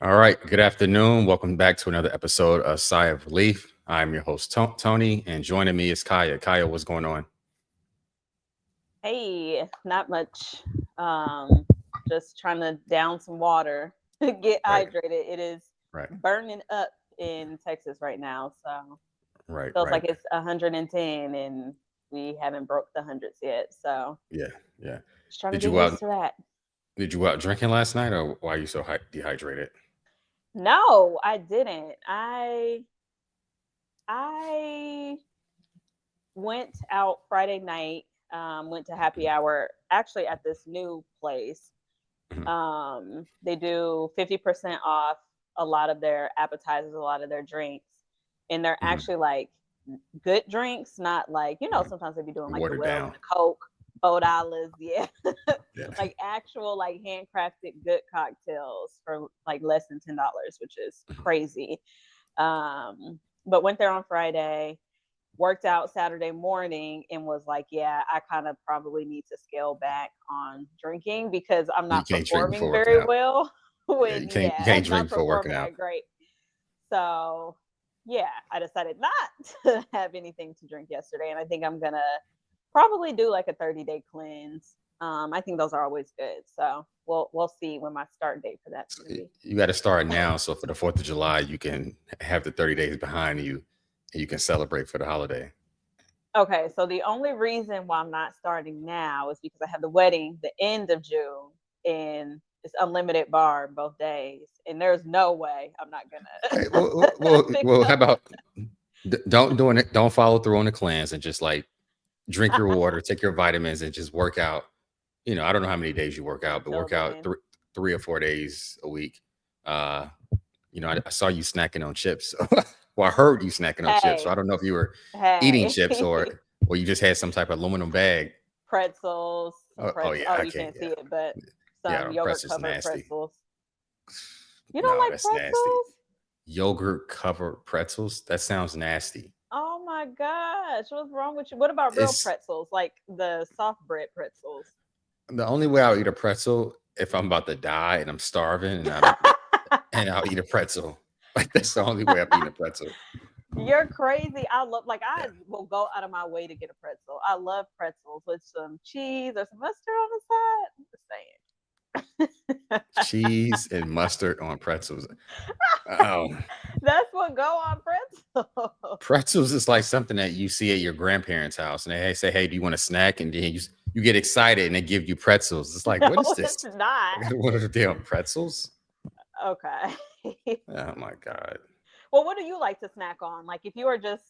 All right. Good afternoon. Welcome back to another episode of Sigh of Relief. I'm your host, Tony, and joining me is Kaya. Kaya, what's going on? Hey, not much. Um, just trying to down some water, get Right, hydrated. It is right, burning up in Texas right now, so right, feels right. like it's 110 and we haven't broke the hundreds yet. So Yeah, yeah. just trying to Did get you out? used to that. Did you out drinking last night, or why are you so dehydrated? No, I didn't. I went out Friday night. Went to happy hour actually at this new place. Mhm, They do 50% off a lot of their appetizers, a lot of their drinks, and they're mhm, actually like good drinks, not like mhm. sometimes they be doing like the Watered well down. and the Coke, $4, yeah, Yeah. like actual like handcrafted good cocktails for like less than $10, which is crazy. But went there on Friday, worked out Saturday morning and was like, yeah, I kind of probably need to scale back on drinking because I'm You not can't drink before performing working very out. well Yeah, when, you yeah, can't drink not before working performing out. that great. So, yeah, I decided not to have anything to drink yesterday. And I think I'm going to probably do like a 30-day cleanse. I think those are always good. So we'll see when my start date for that's So going to be. you got to start now, so for the 4th of July, you can have the 30 days behind you, and you can celebrate for the holiday. Okay, so the only reason why I'm not starting now is because I have the wedding the end of June and it's unlimited bar both days. And there's no way I'm not Hey, gonna pick how up. about don't follow through on the cleanse and just like drink your water, take your vitamins, and just work out. I don't know how many days you work out, but Until work out then. 3 or 4 days a week. Uh, I saw you snacking on chips. Well, I heard you snacking on chips. So I Hey, don't know if you were eating hey. chips or you just had some type of aluminum bag. Pretzels, some Oh pretzels. yeah, Oh, I you can't. can't see Yeah, it, but yeah. some The yogurt pretzel's covered nasty. pretzels. You don't No, like that's nasty. pretzels? Yogurt covered pretzels. That sounds nasty. Oh my gosh, what's wrong with you? What about real It's pretzels, like the soft bread pretzels? the only way I'll eat a pretzel if I'm about to die and I'm starving and I don't and I'll eat a pretzel. Like that's the only way I'm eating a pretzel. You're crazy. I love like I Yeah. will go out of my way to get a pretzel. I love pretzels with some cheese or some mustard on the side. I'm just saying. Cheese and mustard on pretzels. Oh, That's what go on pretzel. pretzels is like something that you see at your grandparents' house, and they say, "Hey, do you want a snack?" And then you get excited, and they give you pretzels. It's like, what is No, it's this? not. I got one of the damn pretzels. Okay. Oh my god! Well, what do you like to snack on? Like if you are just,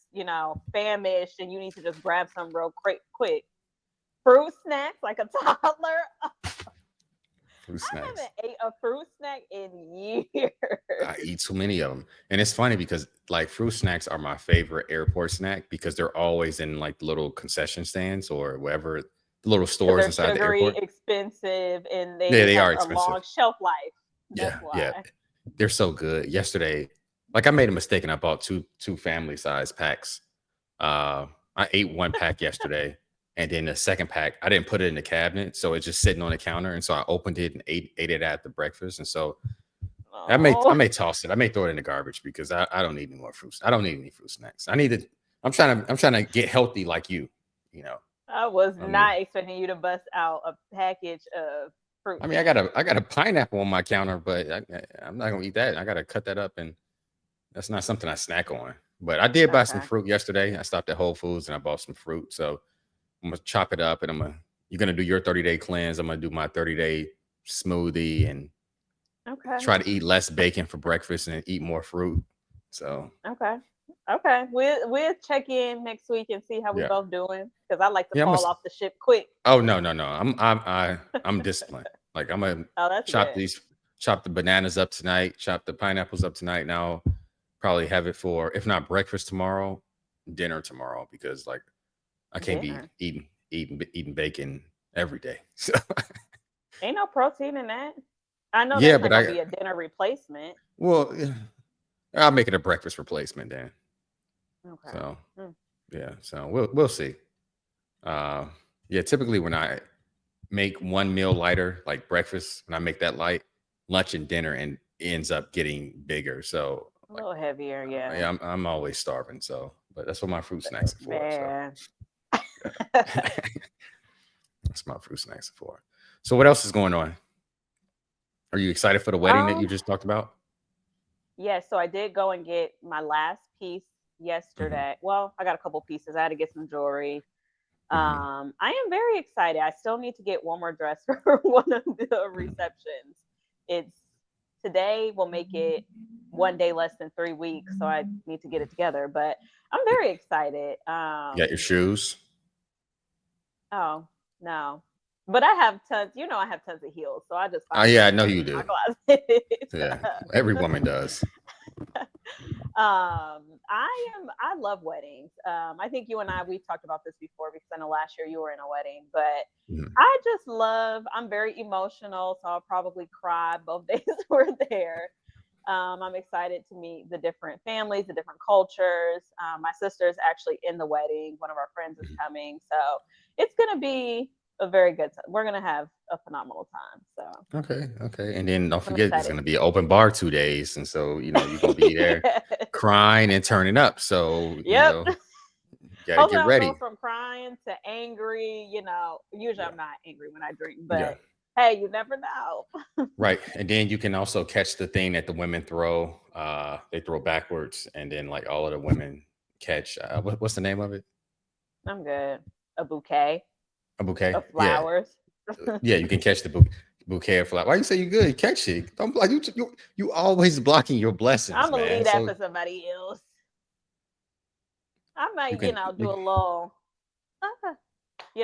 famished and you need to just grab some real quick fruit snacks like a toddler. Fruit I snacks. haven't ate a fruit snack in years. I eat too many of them, and it's funny because like fruit snacks are my favorite airport snack because they're always in like little concession stands or whatever the little Because stores they're inside the sugary, airport. expensive, and Yeah, they they have are a expensive. long shelf life. That's Yeah, yeah, why. they're so good. Yesterday, like I made a mistake and I bought two family size packs. Uh, I ate one pack yesterday, and then the second pack I didn't put it in the cabinet, so it's just sitting on the counter. And so I opened it and ate it at the breakfast. And so I Oh, may toss it. I may throw it in the garbage because I don't need any more fruits. I don't need any fruit snacks. I need to. I'm trying to get healthy like you. You know. I was I mean, not expecting you to bust out a package of fruit I snacks. got a pineapple on my counter, but I'm not gonna eat that. I got to cut that up, and that's not something I snack on. But I did buy some Okay. fruit yesterday. I stopped at Whole Foods and I bought some fruit. So I'm gonna chop it up, and you're gonna do your 30-day cleanse. I'm gonna do my 30-day smoothie and Okay. try to eat less bacon for breakfast and eat more fruit. So Okay. Okay. We'll check in next week and see how we yeah, both doing. Because I like to yeah. fall off the ship quick. Oh no, no, no. I'm disciplined. Like I'm gonna Oh, that's chop good. these chop the bananas up tonight, chop the pineapples up tonight. Now probably have it for if not breakfast tomorrow, dinner tomorrow because like I can't be Dinner. eating bacon every day. So Ain't no protein in that. I know yeah, that's not but gonna be a dinner replacement. yeah, I'll make it a breakfast replacement then. Okay. So Mm. yeah, so we'll see. Uh, yeah, typically when I make one meal lighter, like breakfast, when I make that light, lunch and dinner, and ends up getting bigger. So A like, little heavier, yeah. yeah, I'm always starving. So, but that's what my fruit snacks are for. So Man. that's my fruit snacks are for. So what else is going on? Are you excited for the wedding that you Um, just talked about? yeah, so I did go and get my last piece Hmm. yesterday. Well, I got a couple pieces. I had to get some jewelry. Hmm. I am very excited. I still need to get one more dress for one of the Hmm. receptions. It's today will make it 1 day less than 3 weeks, so I need to get it together. But I'm very excited. You got your shoes? Oh no, but I have tons. I have tons of heels, so I just Oh find yeah, I them know you in my do. Yeah, every closet. woman does. I love weddings. I think you and we've talked about this before because I know last year you were in a wedding, but Mhm. I just love. I'm very emotional, so I'll probably cry both days we're there. I'm excited to meet the different families, the different cultures. My sister's actually in the wedding. One of our friends is coming, so it's gonna be a very good time. We're gonna have a phenomenal time. So Okay, okay. And then don't I'm forget, it's excited. gonna be an open bar 2 days, and so you're gonna be there Yeah. crying and turning up. So Yep. you gotta Hopefully, get I'll go ready. from crying to angry. Usually Yeah, I'm not angry when I drink, yeah, but hey, you never know. right. And then you can also catch the thing that the women throw. They throw backwards, and then like all of the women catch. What's the name of it? I'm good. A bouquet A bouquet. of Yeah, flowers. yeah. You can catch the bouquet of flowers. Why you say you good? Catch it. Don't block you always blocking your blessings, I'm gonna man. leave that So for somebody else. I you might, can do a little, uh,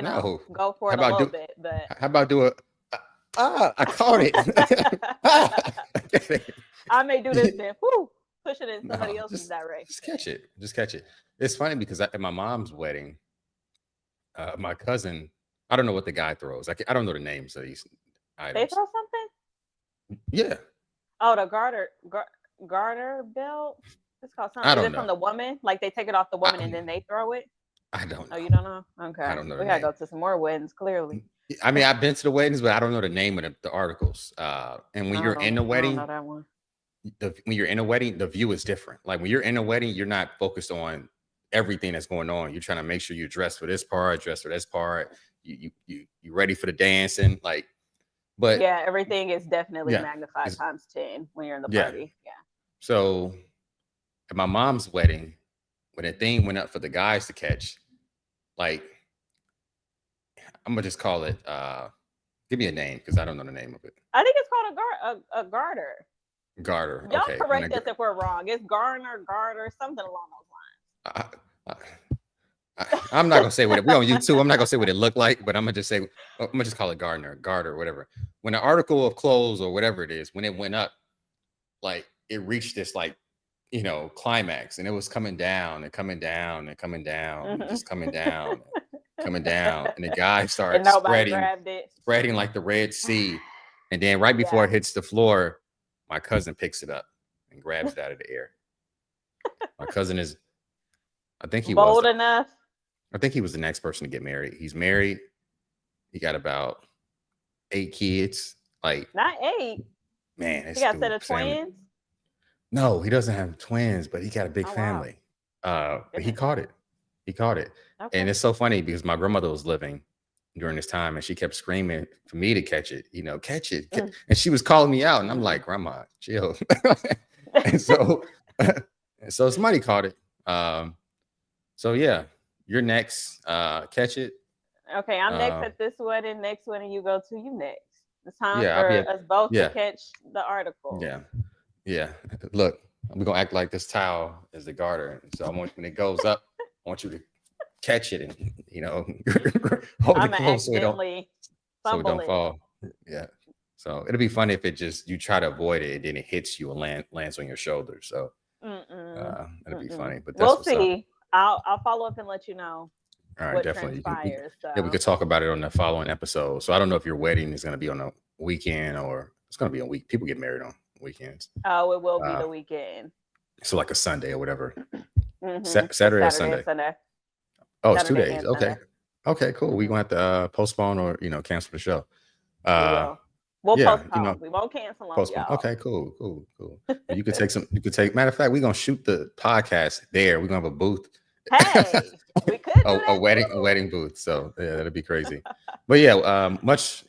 no. go for How it a about little do? bit, but How about do a I caught it. Ah, I may do this then. Whoo, push it in somebody no, else's just catch direction. it. Just catch it. It's funny because at my mom's wedding, my cousin, I don't know what the guy throws. I don't know the names of these They items. throw something? Yeah, Oh, the garter belt. It's called I something. Is don't it from know. the woman? Like they take it off the woman and I, then they throw it? I don't Oh, know. you don't know? I Okay. don't know the We gotta name. go to some more weddings, clearly. I mean, I've been to the weddings, but I don't know the name of the articles. And when you're in the I don't wedding, know that one. when you're in a wedding, the view is different. Like when you're in a wedding, you're not focused on everything that's going on. You're trying to make sure you're dressed for this part, dressed for this part. You ready for the dancing, like. But Yeah, everything is definitely yeah, magnified times 10 when you're in the yeah. party. Yeah. So at my mom's wedding, when the thing went up for the guys to catch, like I'm gonna just call it. Give me a name because I don't know the name of it. I think it's called a garter. Garter. Y'all Okay. correct us if we're wrong. It's garter, something along I, I, I'm not those gonna say what we on YouTube. I'm not gonna say what it looked like, but I'm gonna just say I'm gonna just call it garter, whatever. When the article of clothes or whatever it is, when it went up, like it reached this like climax, and it was coming down and coming down and coming down and lines. just coming down, and the guy And starts nobody spreading, grabbed it. spreading like the Red Sea, and then right before Yeah. it hits the floor, my cousin picks it up and grabs it out of the air. My cousin is, I think he was, Bold enough. I think he was the next person to get married. He's married. He got about 8 kids. Like, Not eight. man, He this got a set dude of family. twins. No, he doesn't have twins, but he got a big Oh wow. family. But he Goodness. caught it. He caught it. And Okay. it's so funny because my grandmother was living during this time and she kept screaming for me to catch it, catch it. Mm. And she was calling me out. And I'm Mm. like, Grandma, chill. and so somebody caught it. So yeah, you're next. Catch it. Okay, I'm next Uh, at this wedding. Next wedding you go to, you next. It's time yeah, I'll be for at, us both to yeah, catch the articles. yeah. Yeah. Look, we're gonna act like this towel is the garter. So I want when it goes up, I want you to catch it and hold I'm it gonna close accidentally so it fumble don't it. fall. Yeah. So it'll be funny if it just you try to avoid it and then it hits you and lands on your shoulder. So Mm-mm. it'll be Mm-mm. funny. But that's We'll what's up. see. I'll follow up and let you know All right, what definitely. transpires. Yeah, we So could talk about it on the following episode. So I don't know if your wedding is gonna be on a weekend or it's gonna be a week. People get married on weekends. oh, it will be Uh the weekend. so like a Sunday or whatever. It's Saturday or Saturday and Sunday. Sunday. Oh, it's two Saturday days. and Okay. Sunday. Okay, cool. We're Hmm. gonna have to postpone or cancel the show. We Uh will. We'll Yeah, postpone. We won't cancel them, postpone. y'all. Okay, cool, cool, cool. But you could take some. You could take. Matter of fact, we're gonna shoot the podcast there. We're gonna have a booth, Hey, we could do a that wedding booth. So yeah, that'd be crazy. But yeah, much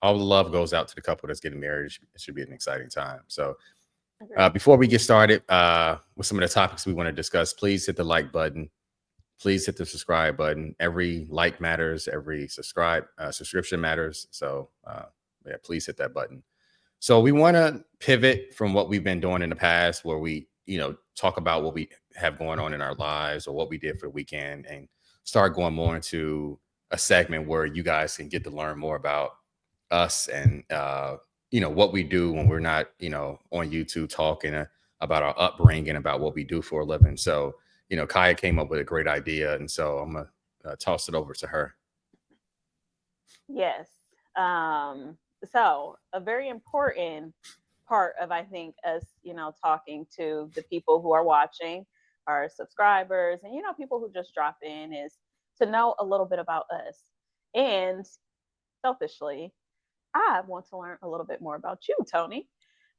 all the love goes out to the couple that's getting married. It should be an exciting time. So too. before we get started with some of the topics we want to discuss, please hit the like button. Please hit the subscribe button. Every like matters. Every subscription matters. So yeah, please hit that button. So we want to pivot from what we've been doing in the past, where we, talk about what we have going on in our lives or what we did for the weekend, and start going more into a segment where you guys can get to learn more about us and, what we do when we're not, on YouTube talking about our upbringing, about what we do for a living. So, Kaya came up with a great idea. And so I'm going to toss it over to her. Yes. So a very important part of, I think, us, talking to the people who are watching, our subscribers, and people who just drop in, is to know a little bit about us. And selfishly, I want to learn a little bit more about you, Tony.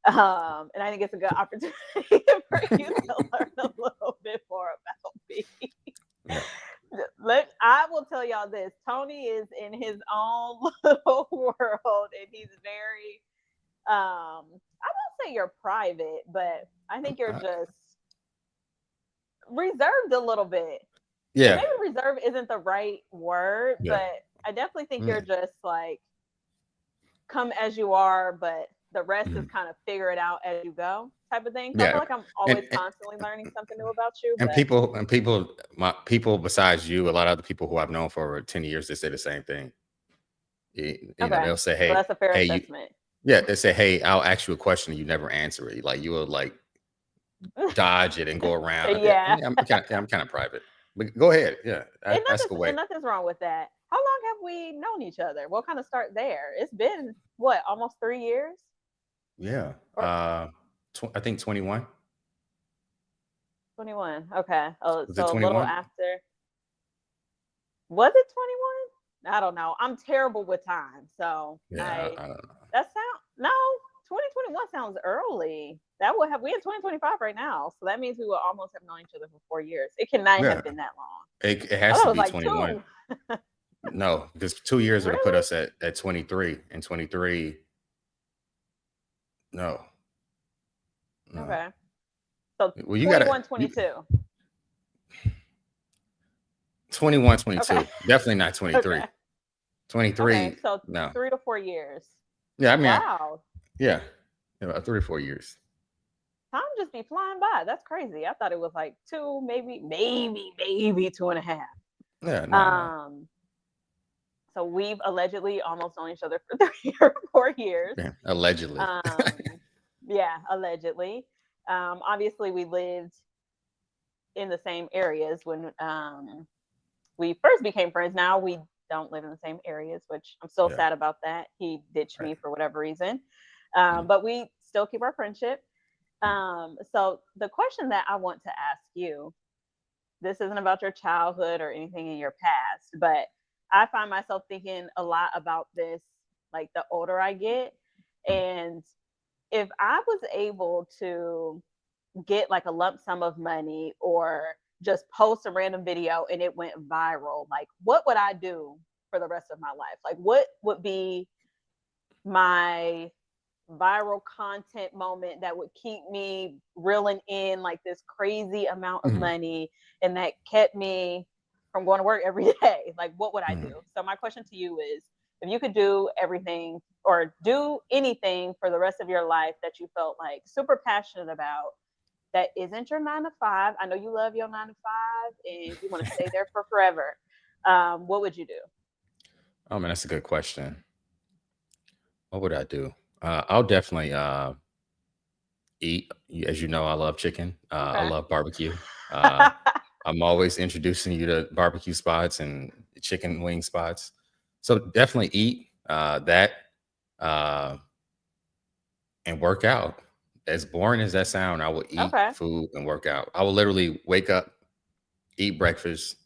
And I think it's a good opportunity for you to learn a little bit more about me. Yeah. I will tell y'all this. Tony is in his own little world, and he's very I won't say you're private, but I think you're just reserved a little bit. Yeah. And maybe reserved isn't the right word, Yeah. but I definitely think you're just like, come as you are, but the rest is kind of figure it out as you go type of thing. So I feel like I'm always constantly learning something new about you. And people besides you, a lot of other people who I've known for over 10 years, they say the same thing. They'll say, so that's a fair assessment. They say, hey, I'll ask you a question and you never answer it. Like you will like dodge it and go around. Yeah. I'm kind of private. But go ahead. Yeah. Ask away. And nothing's wrong with that. How long have we known each other? We'll kind of start there. It's been what, almost 3 years? Yeah. I think 21. 21. Okay. Oh, Was it so a little 21? after. Was it 21? I don't know. I'm terrible with time. So Yeah, I don't know. that sound no, 2021 sounds early. That would have we in 2025 right now. So that means we will almost have known each other for 4 years. It cannot have been that long. It has to be like 21. No, because 2 years would have put us at 23. And 23. No. Okay. So well, you 21, 22. 21, 22. Okay. Definitely not 23. Okay. 23. Okay, so no. 3 to 4 years. Yeah, I mean, wow. Yeah, about 3 or 4 years. Time just be flying by. That's crazy. I thought it was like 2, maybe 2.5. Yeah. No. So we've allegedly almost known each other for 3 or 4 years. Yeah, allegedly. Yeah, allegedly. Obviously, we lived in the same areas when we first became friends. Now we don't live in the same areas, which I'm still sad about that. He ditched me for whatever reason. But we still keep our friendship. So the question that I want to ask you, this isn't about your childhood or anything in your past, but I find myself thinking a lot about this, like the older I get. And if I was able to get like a lump sum of money or just post a random video and it went viral, like what would I do for the rest of my life? Like what would be my viral content moment that would keep me reeling in like this crazy amount of money and that kept me from going to work every day? Like what would I do? So my question to you is, if you could do everything or do anything for the rest of your life that you felt like super passionate about, that isn't your 9 to 5. I know you love your 9 to 5 and you want to stay there for forever. What would you do? Oh man, that's a good question. What would I do? I'll definitely eat. As you know, I love chicken. I love barbecue. I'm always introducing you to barbecue spots and chicken wing spots. So definitely eat that and work out. As boring as that sound, I will eat food and work out. I will literally wake up, eat breakfast,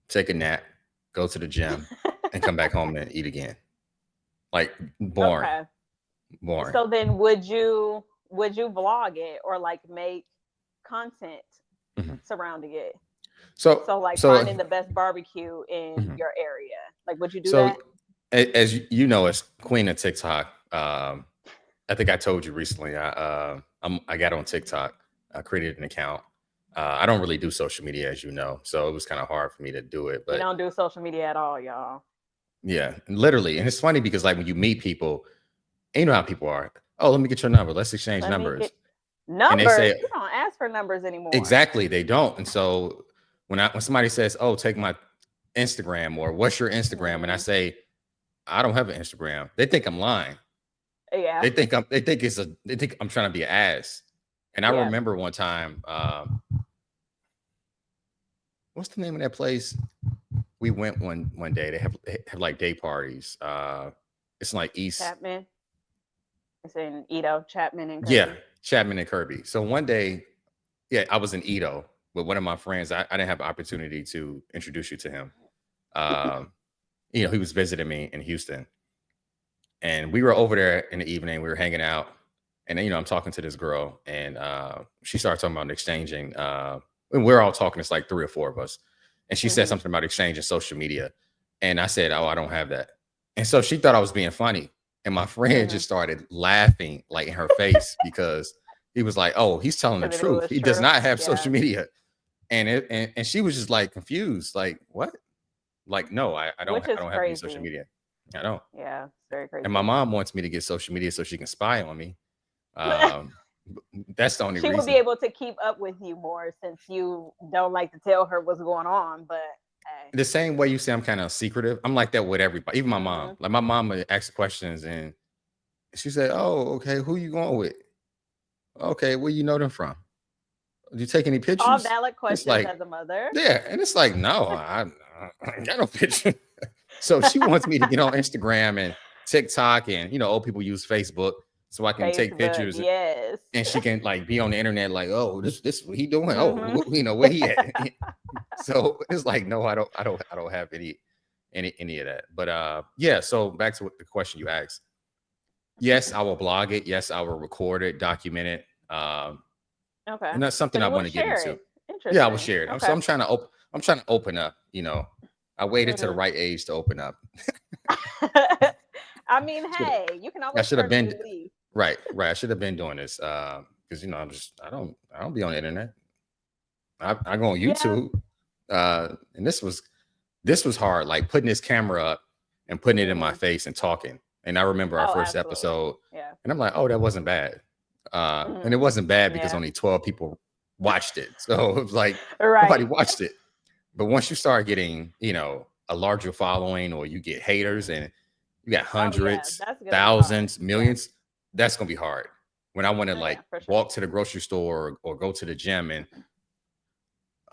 take a nap, go to the gym, and come back home and eat again. Like boring, Okay. boring. So then would you vlog it or like make content Mhm. surrounding it? So, So like so, finding the best barbecue in mhm. your area. Like would you do so, that? as you know, as queen of TikTok, I think I told you recently. I got on TikTok. I created an account. I don't really do social media, as you know, so it was kind of hard for me to do it. We But don't do social media at all, y'all. yeah, literally, and it's funny because like when you meet people, and you know how people are. Oh, let me get your number. Let's exchange Let me numbers. get And they numbers. say People don't ask for numbers anymore. exactly they don't. And so when somebody says, "Oh, take my Instagram," or "What's your Instagram?" and I Hmm. say, "I don't have an Instagram," they think I'm lying. Yeah. They think I'm trying to be an ass. And I Yeah. remember one time, what's the name of that place? We went one day. They have like day parties. It's like East, Chapman. It's in Edo, Chapman and yeah, Kirby. Chapman and Kirby. So one day, yeah, I was in Edo with one of my friends. I didn't have the opportunity to introduce you to him. Um, he was visiting me in Houston, and we were over there in the evening. We were hanging out, and then, I'm talking to this girl, and she started talking about exchanging. And we're all talking. It's like three or four of us, and she said Hmm. something about exchanging social media, and I said, "Oh, I don't have that." And so she thought I was being funny, and my friend Hmm. just started laughing like in her face because he was like, "Oh, he's telling the Because it truth. was He does true. not have Yeah. social media." And she was just like confused, like, "What?" Like, no, Which I is don't have any social crazy. media. I don't. Yeah. It's very And my crazy. mom wants me to get social media so she can spy on me. Um, that's the only She would be reason. able to keep up with you more since you don't like to tell her what's going on. But hey. The same way you say I'm kind of secretive, I'm like that with everybody, even my mom. Hmm. Like my mom would ask questions and she said, "Oh, okay, who you going with? Okay, where you know them from? Do you take any All pictures?" valid It's questions like, as a mother. yeah, and it's like, no, I ain't got no picture. So she wants me to get on Instagram and TikTok, and old people use Facebook, so I can take Facebook, pictures yes. and she can like be on the internet, like, oh, this what he doing? Hmm. Oh, where he at? So it's like, no, I don't have any of that. But yeah. So back to the question you asked. Yes, I will blog it. Yes, I will record it, document it. Okay. And that's So something I you will want to get share into. it. Yeah, I will Interesting. share it. So Okay. I'm trying to open up. I waited to the Hmm. right age to open up. I mean, Should hey, you can I always should have start a been new leaf. right. I should have been doing this because I don't be on the internet. I go on Yeah. YouTube, and this was hard, like putting this camera up and putting it in my Hmm. face and talking. And I remember our Oh, first absolutely. episode, Yeah. and I'm like, oh, that wasn't bad. And it Hmm. wasn't bad because Yeah. only 12 people watched it, so it was like nobody Right. watched it. But once you start getting, a larger following, or you get haters, and you got Oh, yeah. hundreds, That's gonna be hard. thousands, Yeah. millions, that's gonna be hard. When I want to Oh, yeah, like for sure. walk to the grocery store, or go to the gym, and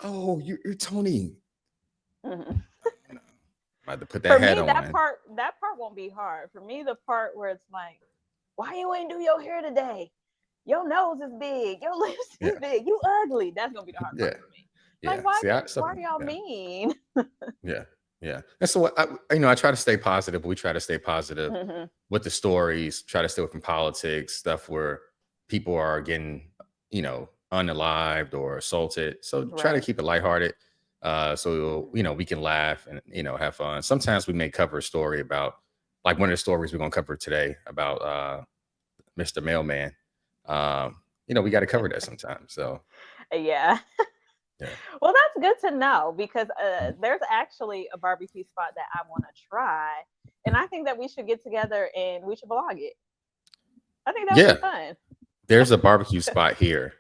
oh, you're Tony. Hmm. You know, I had to put that For hat me, on. that part won't be hard. For me, the part where it's like, why you ain't do your hair today? Your nose is big. Your lips is Yeah, big. You ugly. That's gonna be the hard yeah, part for me. Like, yeah. why See, did stuff. why are y'all Yeah, mean? yeah, yeah. And so I try to stay positive. We try to stay positive Hmm. with the stories. Try to stay within politics stuff where people are getting, unalived or assaulted. So try to Right. keep it lighthearted. So we can laugh and have fun. Sometimes we may cover a story about, like one of the stories we're gonna cover today about Mr. Mailman. We got to cover that sometimes. So Yeah. yeah. Well, that's good to know because there's actually a barbecue spot that I want to try, and I think that we should get together and we should vlog it. I think that would Yeah, be fun. there's a barbecue spot here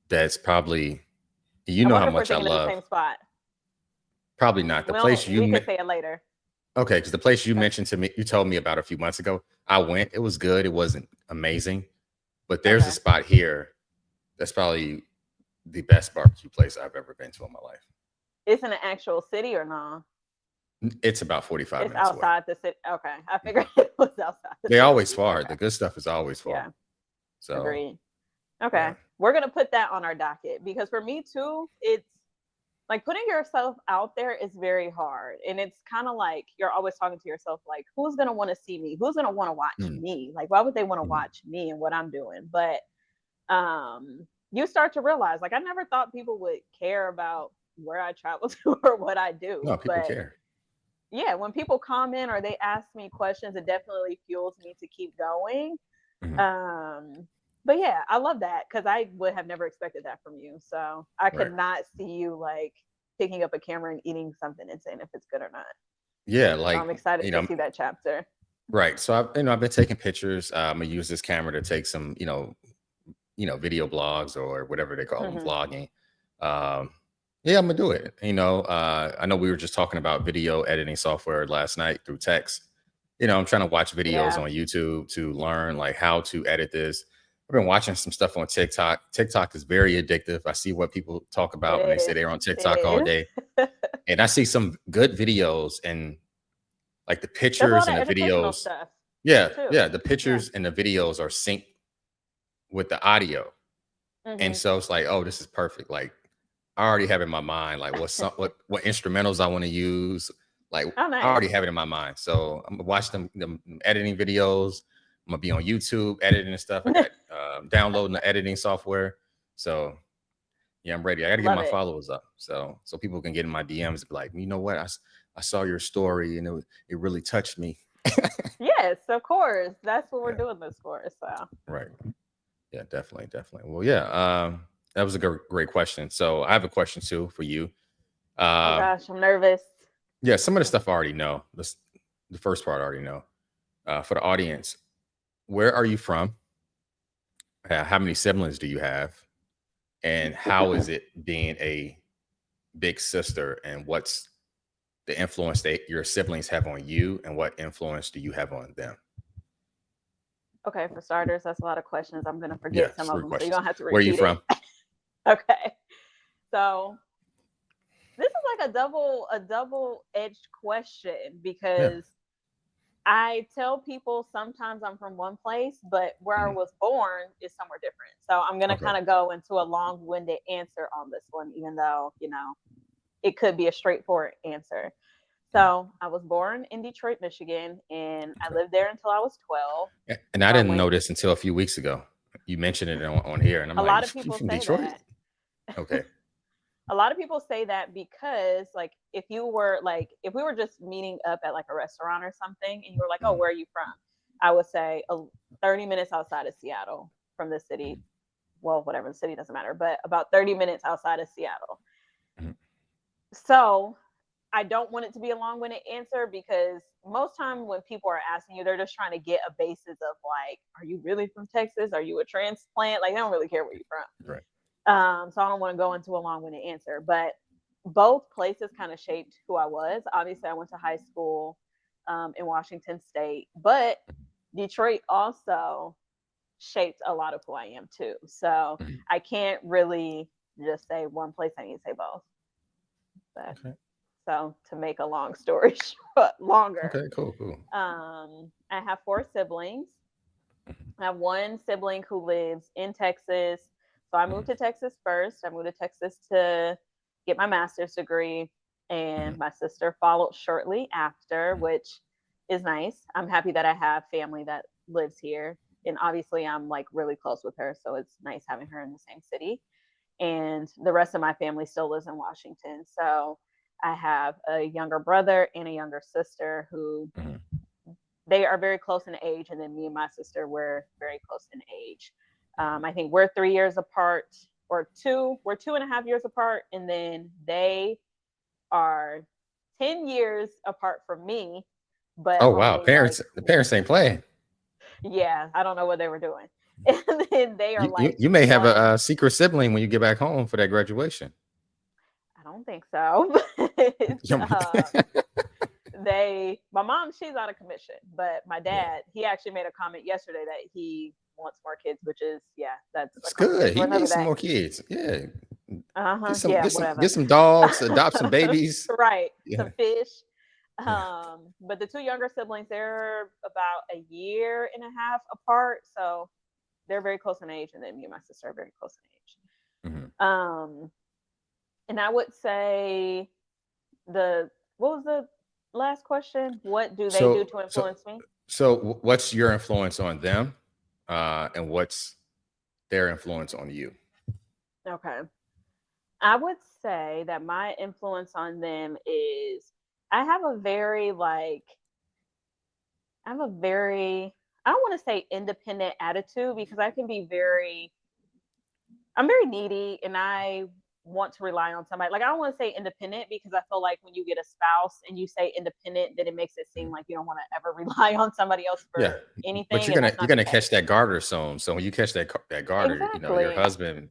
that's probably, I how wonder if we're much I thinking of the love. same spot. Probably not the We place don't. you We can met. say it later. Okay, because the place you Okay. mentioned to me, you told me about a few months ago. I went. It was good. It wasn't amazing, but there's a Okay. spot here that's probably the best barbecue place I've ever been to in my life. It's in an actual city or no? It's about 45 It's minutes away. outside the city. Okay, I Mhm. figured it was outside the They always city. far. Okay. The good stuff is always far. Yeah. So Agreed. Okay. yeah. We're gonna put that on our docket because for me too, it's like putting yourself out there is very hard, and it's kind of like you're always talking to yourself like, who's going to want to see me, who's going to want to watch Mm, me, like why would they want to mhm. watch me and what I'm doing. But you start to realize, like, I never thought people would care about where I travel to or what I do, No, people but care. yeah, when people comment or they ask me questions, it definitely fuels me to keep going. Mhm. um but yeah, I love that because I would have never expected that from you, so I could Right. not see you like picking up a camera and eating something and saying if it's good or not. Yeah, So like, I'm excited you to know, see that chapter. right. So I've been taking pictures. I'm gonna use this camera to take some, video blogs or whatever they call them, Hmm. vlogging. Um, yeah, I'm gonna do it. I know we were just talking about video editing software last night through text. I'm trying to watch videos Yeah, on YouTube to learn like how to edit this. I've been watching some stuff on TikTok. TikTok is very addictive. I see what people talk about when they it say is. they're on TikTok all It day, is. and I see some good videos and like the There's a pictures lot and of the educational videos. stuff Yeah, too. yeah, the Yeah. pictures and the videos are synced with the audio. And Hmm. so it's like, oh, this is perfect. Like I already have in my mind like what instrumentals I want to use. Like Oh, I nice. already have it in my mind. So I'm gonna watch them editing videos. I'm gonna be on YouTube editing and stuff. I got downloading the editing software. So yeah, I'm ready. I got to get Love my it. followers up so people can get in my DMs and be like, you know what, I saw your story and it really touched me. Yes, of course. That's what we're Yeah, doing this for. So, right. Yeah, definitely, definitely. Well, yeah, that was a great question. So I have a question too for you. oh Uh, gosh, I'm nervous. yeah, some of the stuff I already know. The first part I already know. For the audience, where are you from? How many siblings do you have? And how is it being a big sister? And what's the influence that your siblings have on you? And what influence do you have on them? Okay, for starters, that's a lot of questions. I'm gonna Yeah, forget some it's of three them, so you're questions. gonna have to Where are you repeat it. from? Okay. So this is like a double edged question Yeah. because I tell people sometimes I'm from one place, but where I Mhm. was born is somewhere different. So I'm gonna Okay. kind of go into a long-winded answer on this one, even though it could be a straightforward answer. Mhm. So I was born in Detroit, Michigan, and I Okay. lived there until I was 12. And I So I didn't went. know this until a few weeks ago. You mentioned it on here, and I'm A like, lot of you people from say Detroit? that. Okay. A lot of people say that because, like, if we were just meeting up at like a restaurant or something, and you were like, "Oh, Mhm. where are you from?" I would say 30 minutes outside of Seattle from the city. Mhm. Well, whatever, the city doesn't matter, but about 30 minutes outside of Seattle. Mhm. So I don't want it to be a long-winded answer because most time when people are asking you, they're just trying to get a basis of like, are you really from Texas? Are you a transplant? Like, they don't really care where you're from. Right. So I don't want to go into a long-winded answer, but both places kind of shaped who I was. Obviously, I went to high school in Washington State, but Detroit also shaped a lot of who I am too. So Mhm. I can't really just say one place. I need to say both. But Okay. so to make a long story short, longer, Okay. Cool. Cool. I have four siblings. Mhm. I have one sibling who lives in Texas. So I moved Mhm. to Texas first. I moved to Texas to get my master's degree, and Mhm. my sister followed shortly after, Mhm. which is nice. I'm happy that I have family that lives here. And obviously, I'm like really close with her. So it's nice having her in the same city. And the rest of my family still lives in Washington. So I have a younger brother and a younger sister who Mhm. they are very close in age, and then me and my sister were very close in age. I think we're 3 years apart, or two. We're 2.5 years apart, and then they are 10 years apart from me, but Oh wow, only like, the parents ain't playing. yeah, I don't know what they were doing. And then they are like You may have one. a secret sibling when you get back home for that graduation. I don't think so. Your mom- My mom, she's out of commission, but my yeah, dad, he actually made a comment yesterday that he wants more kids, which is, yeah, that's a it's good. conversation for He another needs some day. more kids. Yeah, Yeah, whatever. get some dogs, adopt some babies. Right, Yeah, some fish. yeah. But the two younger siblings, they're about a year and a half apart, so they're very close in age, and then me and my sister are very close in age. Mhm. Um, And I would say the what was the last question? What do they do So to so influence me? what's your influence on them, and what's their influence on you? Okay. I would say that my influence on them is I have a very like I have a very I don't want to say independent attitude because I can be very I'm very needy and I want to rely on somebody. Like I don't want to say independent because I feel like when you get a spouse and you say independent, then it makes it seem Mhm. like you don't want to ever rely on somebody else Yeah, for but anything, and that's you're not the gonna catch case. that garter soon. So when you catch that garter, your Exactly. husband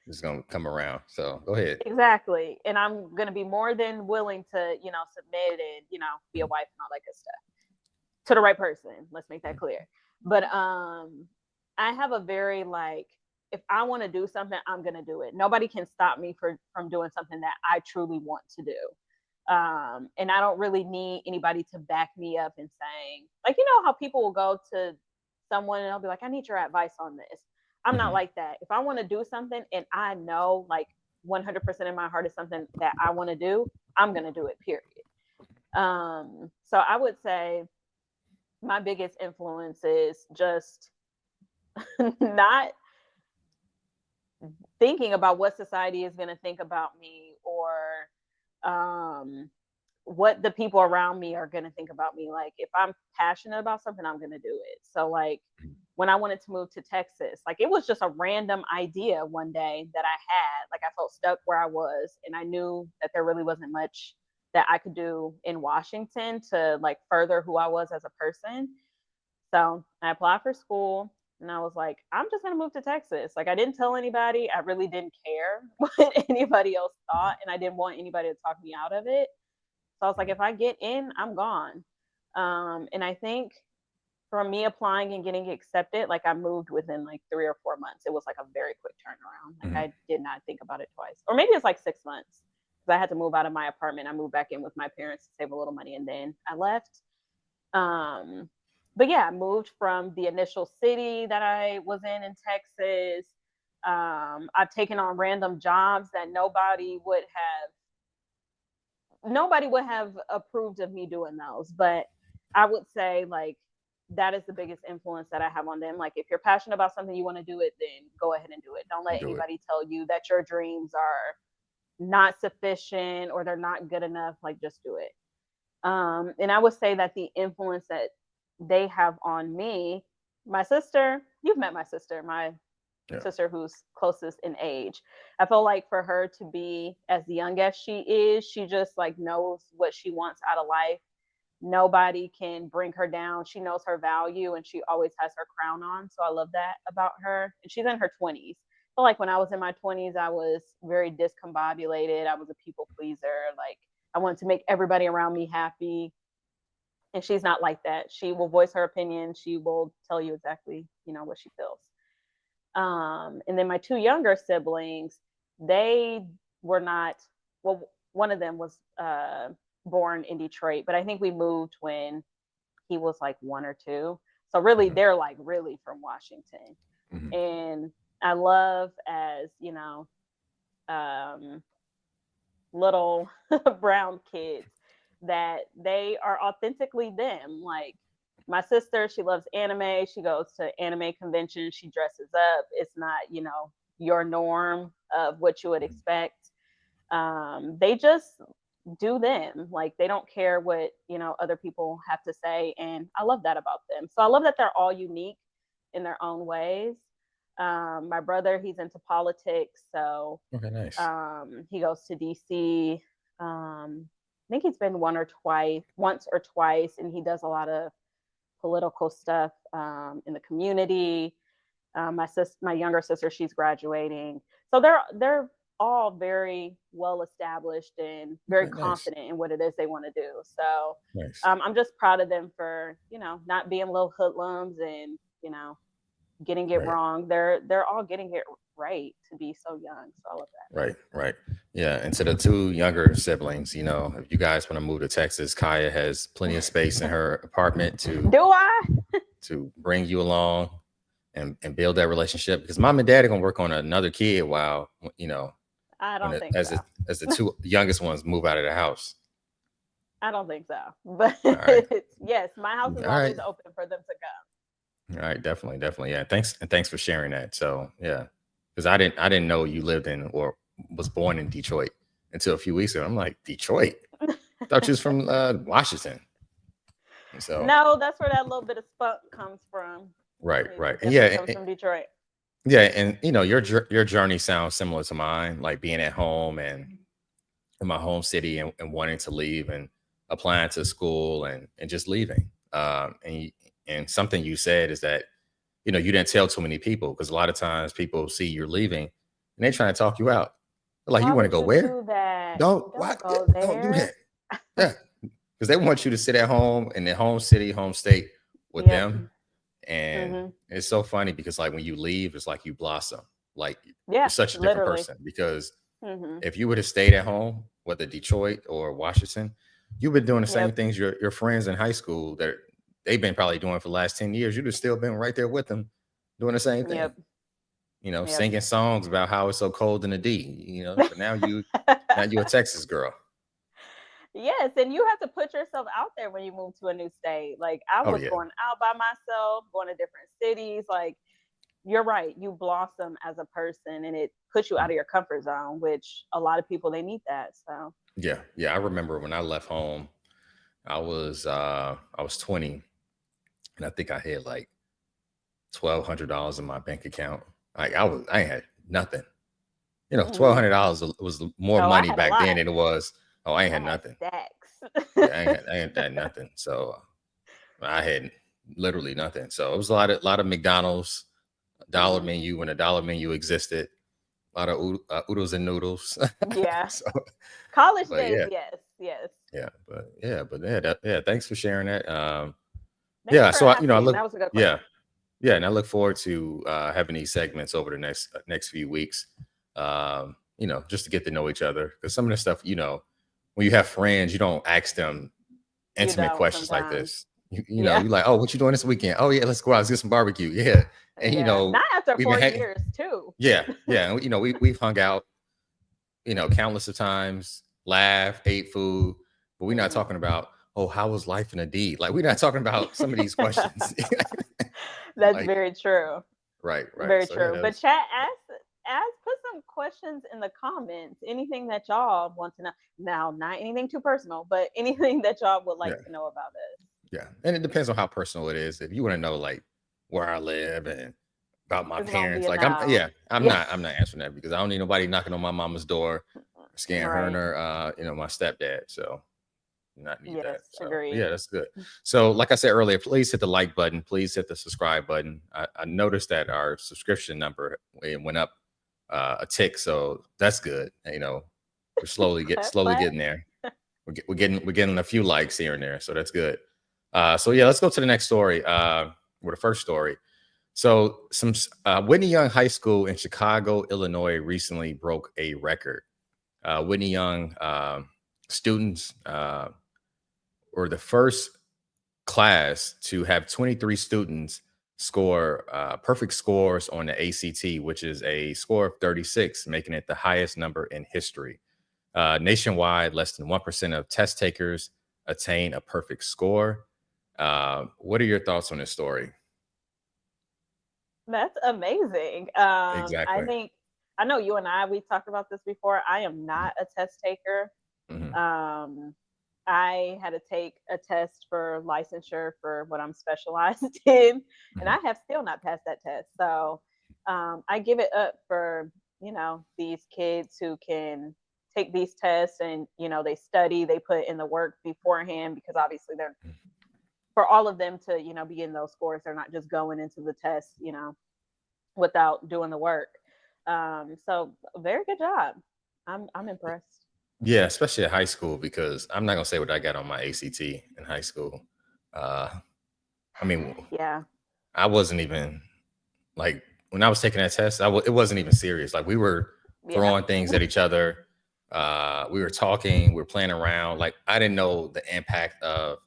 is gonna come around. So go ahead. Exactly. And I'm gonna be more than willing to, submit and, be a Mhm, wife and all that good stuff to the right person. Let's make that mhm, clear. But I have a very like if I want to do something, I'm gonna do it. Nobody can stop me from doing something that I truly want to do. And I don't really need anybody to back me up and saying, like, how people will go to someone and they'll be like, I need your advice on this. I'm not mhm. like that. If I want to do something and I know like 100% in my heart is something that I want to do, I'm going to do it, period. So I would say my biggest influence is just not thinking about what society is going to think about me or um, what the people around me are going to think about me. Like if I'm passionate about something, I'm going to do it. So like when I wanted to move to Texas, like it was just a random idea one day that I had. Like I felt stuck where I was and I knew that there really wasn't much that I could do in Washington to like further who I was as a person. So I applied for school and I was like, I'm just going to move to Texas. Like I didn't tell anybody. I really didn't care what anybody else thought and I didn't want anybody to talk me out of it. So I was like, if I get in, I'm gone. And I think from me applying and getting accepted, like I moved within like 3 or 4 months. It was like a very quick turnaround. Like Mhm. I did not think about it twice, or maybe it's like 6 months because I had to move out of my apartment. I moved back in with my parents to save a little money, and then I left. Um, but yeah, I moved from the initial city that I was in Texas. I've taken on random jobs that nobody would have approved of me doing those. But I would say like that is the biggest influence that I have on them. Like if you're passionate about something, you want to do it, then go ahead and do it. Don't let Do it. anybody tell you that your dreams are not sufficient or they're not good enough. Like just do it. And I would say that the influence that they have on me, my sister, you've met my Yeah. sister who's closest in age. I feel like for her to be as young as she is, she just like knows what she wants out of life. Nobody can bring her down. She knows her value and she always has her crown on. So I love that about her. And she's in her 20s. I feel like when I was in my 20s, I was very discombobulated. I was a people pleaser. Like I wanted to make everybody around me happy. And she's not like that. She will voice her opinion. She will tell you exactly, what she feels. And then my two younger siblings, they were not, well, one of them was born in Detroit, but I think we moved when he was like 1 or 2. So really, Mhm, they're like really from Washington. mhm. And I love as, um, little brown kids that they are authentically them. Like my sister, she loves anime. She goes to anime conventions. She dresses up. It's not, your norm of what you would Mhm. expect. They just do them. Like they don't care what, other people have to say. And I love that about them. So I love that they're all unique in their own ways. My brother, he's into politics. So Okay, nice. he goes to DC. I think he's been once or twice, and he does a lot of political stuff in the community. My younger sister, she's graduating, so they're all very well established and very Okay, nice. confident in what it is they want to do. So Nice. I'm just proud of them for not being little hoodlums and getting it Right. wrong. They're all getting it right to be so young. So I love Right, right. Yeah. And to the two younger siblings, if you guys want to move to Texas, Kaya has plenty of space in her apartment that. Do I? to bring you along and build that relationship, because mom and dad are gonna work on another kid while, I when don't think as so. the two youngest ones move out of the house. I don't think so. But All right. yes, my house is All right. always open for them to come. All right, definitely, definitely. Yeah, thanks for sharing that. So yeah, because I didn't know you lived in or was born in Detroit until a few weeks ago. I'm like, Detroit? Thought you was from Washington. And so No, that's where that little bit of spunk comes from. right, It right, and definitely comes from Detroit. yeah, and your journey sounds similar to mine, like being at home and in my home city and wanting to leave and applying to school and just leaving. And something you said is that you didn't tell too many people because a lot of times people see you're leaving and they trying to talk you out. They're like, you Why want to would go you where? do that? Don't Don't what? Yeah, go don't do there. that. Yeah, because they want you to sit at home in their home city, home state with Yep. them. And Mhm. it's so funny because like when you leave, it's like you blossom. Like you're Yeah, such a different literally. person because Mhm. if you would have stayed at home, whether Detroit or Washington, you've been doing the same Yep. things your friends in high school that they've been probably doing for the last 10 years. You'd have still been right there with them doing the same thing. Yep. Yep. Singing songs about how it's so cold in the D, but now you a Texas girl. Yes, and you have to put yourself out there when you move to a new state. Like I Oh was yeah. going out by myself, going to different cities. Like you're right, you blossom as a person, and it puts you out Mm. of your comfort zone, which a lot of people they need that. So Yeah. Yeah. I remember when I left home, I was 20 and I think I had like $1,200 in my bank account. Like I ain't had nothing. mhm. $1,200 was more Oh, I money had a back then lot. than it was. Oh, I ain't I had had nothing. Yeah, stacks. I ain't had nothing. So I had literally nothing. So it was a lot of McDonald's dollar Mhm. menu when a dollar menu existed. A lot of oodles and noodles. Yeah. So, College but days, yeah, yes, yes. yeah. Thanks for sharing that. Thank you Yeah. for So I asking. look, That was a good yeah, question. yeah, and I look forward to having these segments over the next few weeks. Just to get to know each other because some of the stuff, when you have friends, you don't ask them You intimate don't questions like sometimes. this. You Yeah. like, oh, what you doing this weekend? Oh yeah, let's go out, let's get some barbecue. Yeah, and Yeah. Not after we've been 4 years too. yeah, and we've hung out, countless of times, laughed, ate food, but we're not Mhm. talking about, oh, how was life in a D? Like we're not talking about some of these questions. That's Like, very true. right, right. Very So yeah, true. But that's chat, ask, put some questions in the comments. Anything that y'all want to know. Now, not anything too personal, but anything that y'all would yeah, like to know about us. yeah. And it depends on how personal it is. If you want to know like where I live and about my It's gonna be parents, a like I'm no. yeah, I'm Yeah. not I'm not answering that because I don't need nobody knocking on my mama's door, scaring her and Right. her my stepdad. So not need that. Yes. So Agreed. yeah, that's good. So like I said earlier, please hit the like button. Please hit the subscribe button. I noticed that our subscription number it went up a tick, so that's good. We're Clap, slowly clap. getting there. We're getting a few likes here and there, so that's good. So yeah, let's go to the next story. With the first story. So some Whitney Young High School in Chicago, Illinois, recently broke a record. Whitney Young students were the first class to have 23 students score perfect scores on the ACT, which is a score of 36, making it the highest number in history. Nationwide, less than 1% of test takers attain a perfect score. What are your thoughts on this story? That's amazing. I Exactly. think I know you and we talked about this before. I am not a test taker. Hmm. Um, I had to take a test for licensure for what I'm specialized in, and Hmm. I have still not passed that test. So I give it up for these kids who can take these tests and they study, they put in the work beforehand because obviously they're for all of them to be in those scores. They're not just going into the test without doing the work. So very good job. I'm impressed. Yeah, especially at high school, because I'm not gonna say what I got on my ACT in high school. Uh, I mean, Yeah, I wasn't even like when I was taking that test. It wasn't even serious. Like we were yeah. throwing things at each other. We were talking. We were playing around. Like I didn't know the impact of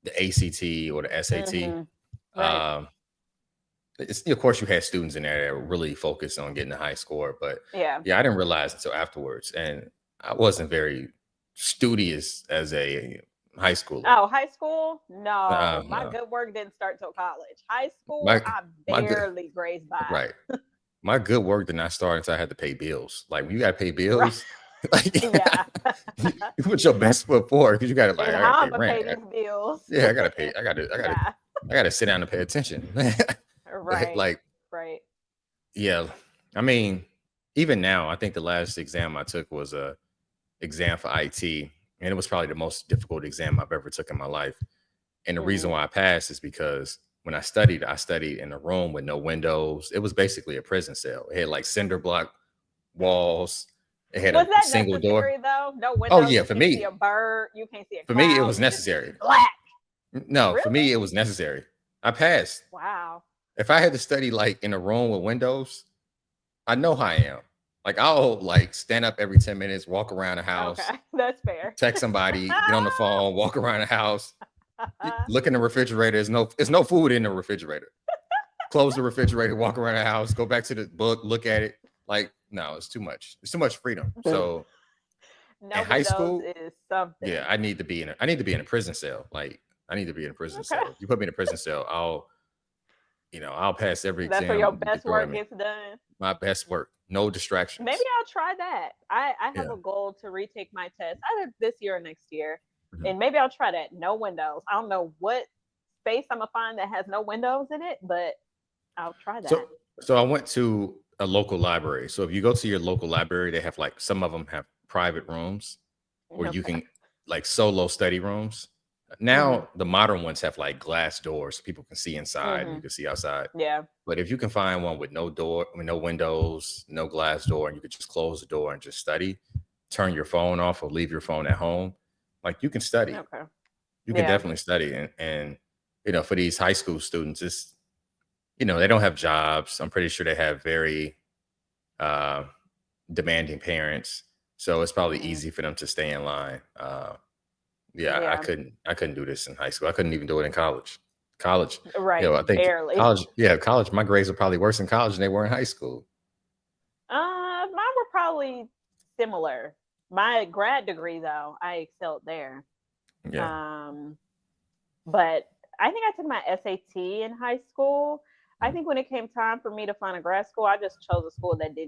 the ACT or the SAT. Hmm. Right. Um, it's, of course, you had students in there that were really focused on getting a high score, but Yeah. yeah, I didn't realize until afterwards, and I wasn't very studious as a high schooler. Oh, high school? No, my No, good work didn't start till college. High school, my I my good barely grazed by. right. My good work did not start until I had to pay bills. Like when you got to pay Right. bills, like Yeah. you put your best foot forward because you got to like And I got to how I'm pay gonna rent. pay these bills? Yeah, I got to pay. Yeah. I got to sit down and pay attention. Like, Right. like Right. yeah, I mean, even now, I think the last exam I took was a exam for IT, and it was probably the most difficult exam I've ever took in my life. And the reason Hmm. why I passed is because when I studied in a room with no windows. It was basically a prison cell. It had like cinder block walls. It had Was a that single door. necessary though? No Oh windows. yeah, You can't see a bird. You can't see a for me, it cloud. was You just see necessary. black. No, for Really? me, it was necessary. I passed. Wow. If I had to study like in a room with windows, I know how I am. Like I'll like stand up every 10 minutes, walk around the house, Okay, that's fair. text somebody, get on the phone, walk around the house, look in the refrigerator. There's no food in the refrigerator. Close the refrigerator, walk around the house, go back to the book, look at it. Like, no, it's too much. It's too much freedom. So in No high windows school, is yeah, something. I need to be in a prison cell. Like I need to be in a prison Okay. cell. If you put me in a prison cell, I'll pass every That's where your exam you could best throw at work me. gets done. My best work. No Maybe distractions. I'll try that. I have Yeah. a goal to retake my test either this year or next year. Mhm. And maybe I'll try that. No windows. I don't know what space I'm gonna find that has no windows in it, but I'll try So that. so I went to a local library. So if you go to your local library, they have like some of them have private rooms where you Okay. can like solo study rooms. Mhm. Now the modern ones have like glass doors so people can see inside and you Mhm. can see outside. Yeah. But if you can find one with no door, with no windows, no glass door, and you could just close the door and just study, turn your phone off or leave your phone at home, like you can study. Okay. You can Yeah. definitely study. And for these high school students, they don't have jobs. I'm pretty sure they have very uh, demanding parents. So it's probably Mhm. easy for them to stay in line. Yeah, Yeah. I couldn't do this in high school. I couldn't even do it in college. College, Right. I think Barely. college, my grades were probably worse in college than they were in high school. Mine were probably similar. My grad degree, though, I excelled there. Yeah. Um, but I think I took my SAT in high school. I Mhm. think when it came time for me to find a grad school, I just chose a school that they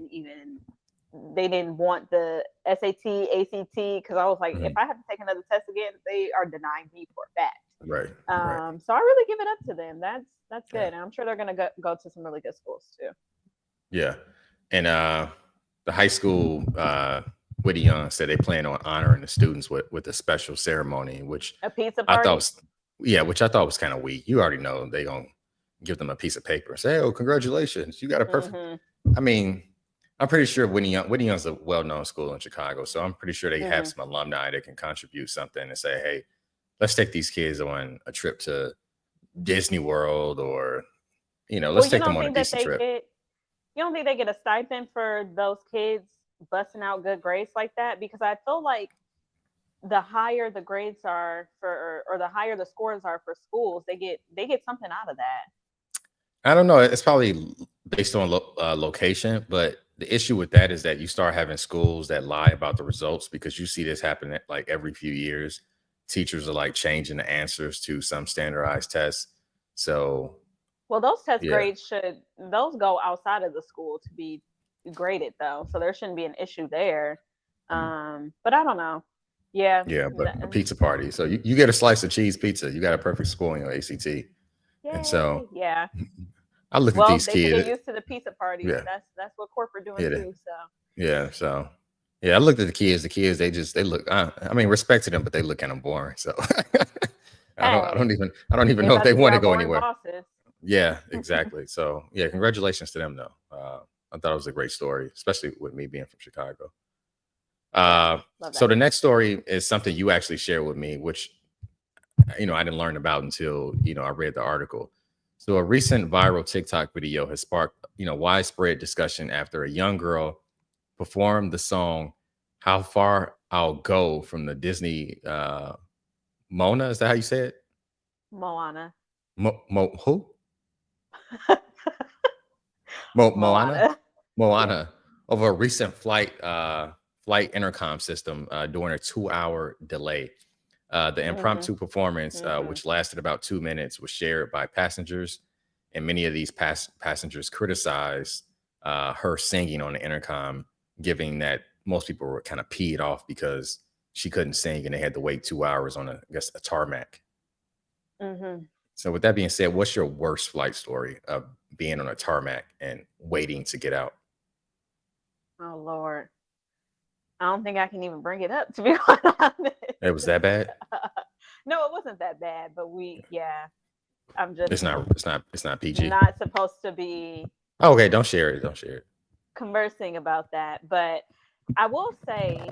didn't want the SAT, ACT, because I was like, if Mhm. I have to take another test again, they are denying me for a fact. Right. Right. So I really give it up to them. That's Yeah. good. And I'm sure they're gonna go to some really good schools too. Yeah. And the high school Whitty Young said they plan on honoring the students with a special ceremony, which A pizza I thought party. was which I thought was kind of weak. You already know they gonna give them a piece of paper and say, "Oh, congratulations, you got a perfect." Hmm. I mean, I'm pretty sure Whitney Young's a well-known school in Chicago, so I'm pretty sure they have Hmm. some alumni that can contribute something and say, "Hey, let's take these kids on a trip to Disney World, or Well, let's take them on a decent trip." you don't think they get a stipend for those kids busting out good grades like that? Because I feel like the higher the grades are for, or the higher the scores are for schools, they get something out of that. I don't know. It's probably based on location, but the issue with that is that you start having schools that lie about the results because you see this happen at, like every few years. Teachers are like changing the answers to some standardized tests. So Well, those test yeah, grades should those go outside of the school to be graded though, so there shouldn't be an issue there. mm, But I don't know. Yeah. yeah, but a pizza party. So you get a slice of cheese pizza. You got a perfect score in your ACT. And so Yay. Yeah. I looked at Well, these they can get kids. used to the pizza parties. Yeah, That's what corporate doing yeah, too. So yeah. So yeah, I looked at the kids. The kids, they look. I mean, respect to them, but they look kind of boring. So hey, I don't even they know if about they to be want to our go boring anywhere. bosses. Yeah, exactly. So yeah, congratulations to them though. I thought it was a great story, especially with me being from Chicago. Yeah, Uh, love so that. the next story is something you actually shared with me, which I didn't learn about until I read the article. So a recent viral TikTok video has sparked widespread discussion after a young girl performed the song "How Far I'll Go" from the Disney Mona. Is that how you say it? Moana. Who? Moana, Moana. Yeah. Moana, over a recent flight intercom system during a 2-hour delay. The Mhm. impromptu performance, Mhm. which lasted about 2 minutes, was shared by passengers, and many of these passengers criticized her singing on the intercom, giving that most people were kind of peed off because she couldn't sing and they had to wait 2 hours on I guess, a tarmac. Mhm. So, with that being said, what's your worst flight story of being on a tarmac and waiting to get out? Oh Lord. I don't think I can even bring it up, to be quite honest. It was that bad? No, it wasn't that bad, but yeah, I'm just It's not PG. not supposed to be Oh, okay, don't share it. Don't share it. conversing about that. But I will say,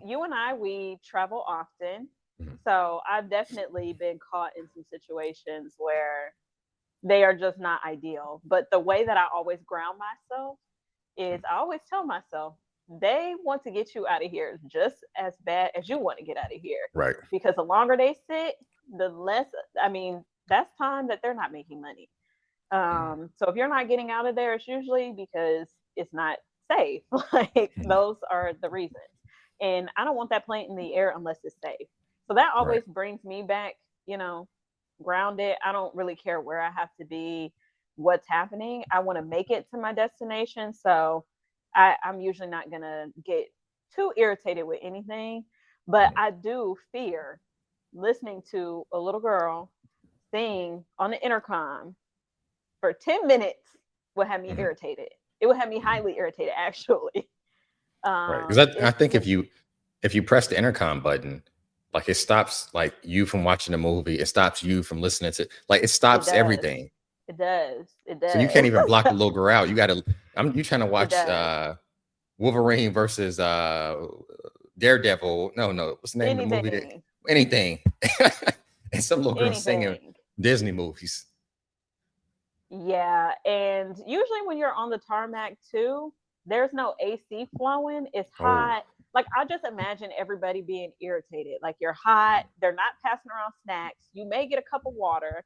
you and I, we travel often. Mhm. So I've definitely been caught in some situations where they are just not ideal. But the way that I always ground myself is I always tell myself, they want to get you out of here just as bad as you want to get out of here. Right. Because the longer they sit, the less, I mean, that's time that they're not making money. Mhm. So if you're not getting out of there, it's usually because it's not safe. Like Mhm. those are the reasons. And I don't want that plane in the air unless it's safe. So that Right. always brings me back, you know, grounded. I don't really care where I have to be, what's happening. I want to make it to my destination. So I'm usually not gonna get too irritated with anything. But Mhm. I do fear listening to a little girl sing on the intercom for 10 minutes would have me Mhm. irritated. It would have me Mhm. highly irritated, actually. Right. Because I It's think just, if you press the intercom button, like it stops like you from watching the movie. It stops you from listening to like it it stops does. everything. It does. It So you can't does. even block the little girl out. You trying to It watch does. Wolverine versus Daredevil. No. What's the name of the movie that Anything. anything? And some little girl singing Anything. Disney movies. Yeah. And usually when you're on the tarmac too, there's no AC flowing. It's Oh, hot. Like I just imagine everybody being irritated. Like you're hot. They're not passing around snacks. You may get a cup of water.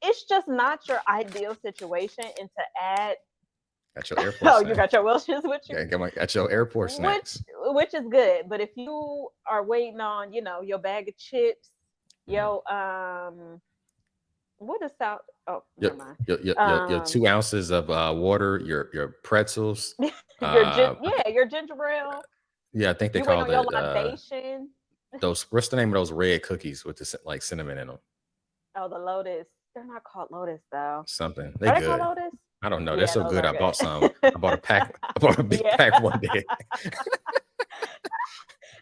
It's just not your ideal situation. And to add, got your airport oh, you snack. got your Welch's with you, Got your airport which snacks. which is good. But if you are waiting on, your bag of chips, Mhm. yo, what is that? Oh, Your, never mind. your 2 ounces of water, your pretzels. Uh, Your ginger ale. yeah, I think they You wait call on your it libation. those. What's the name of those red cookies with the like cinnamon in them? Oh, the Lotus. They're not called Lotus though. Something. They Are they called good. Lotus? I don't know. They're Yeah, so those good. are I bought some. good. I bought a pack. I bought a big Yeah. pack one day.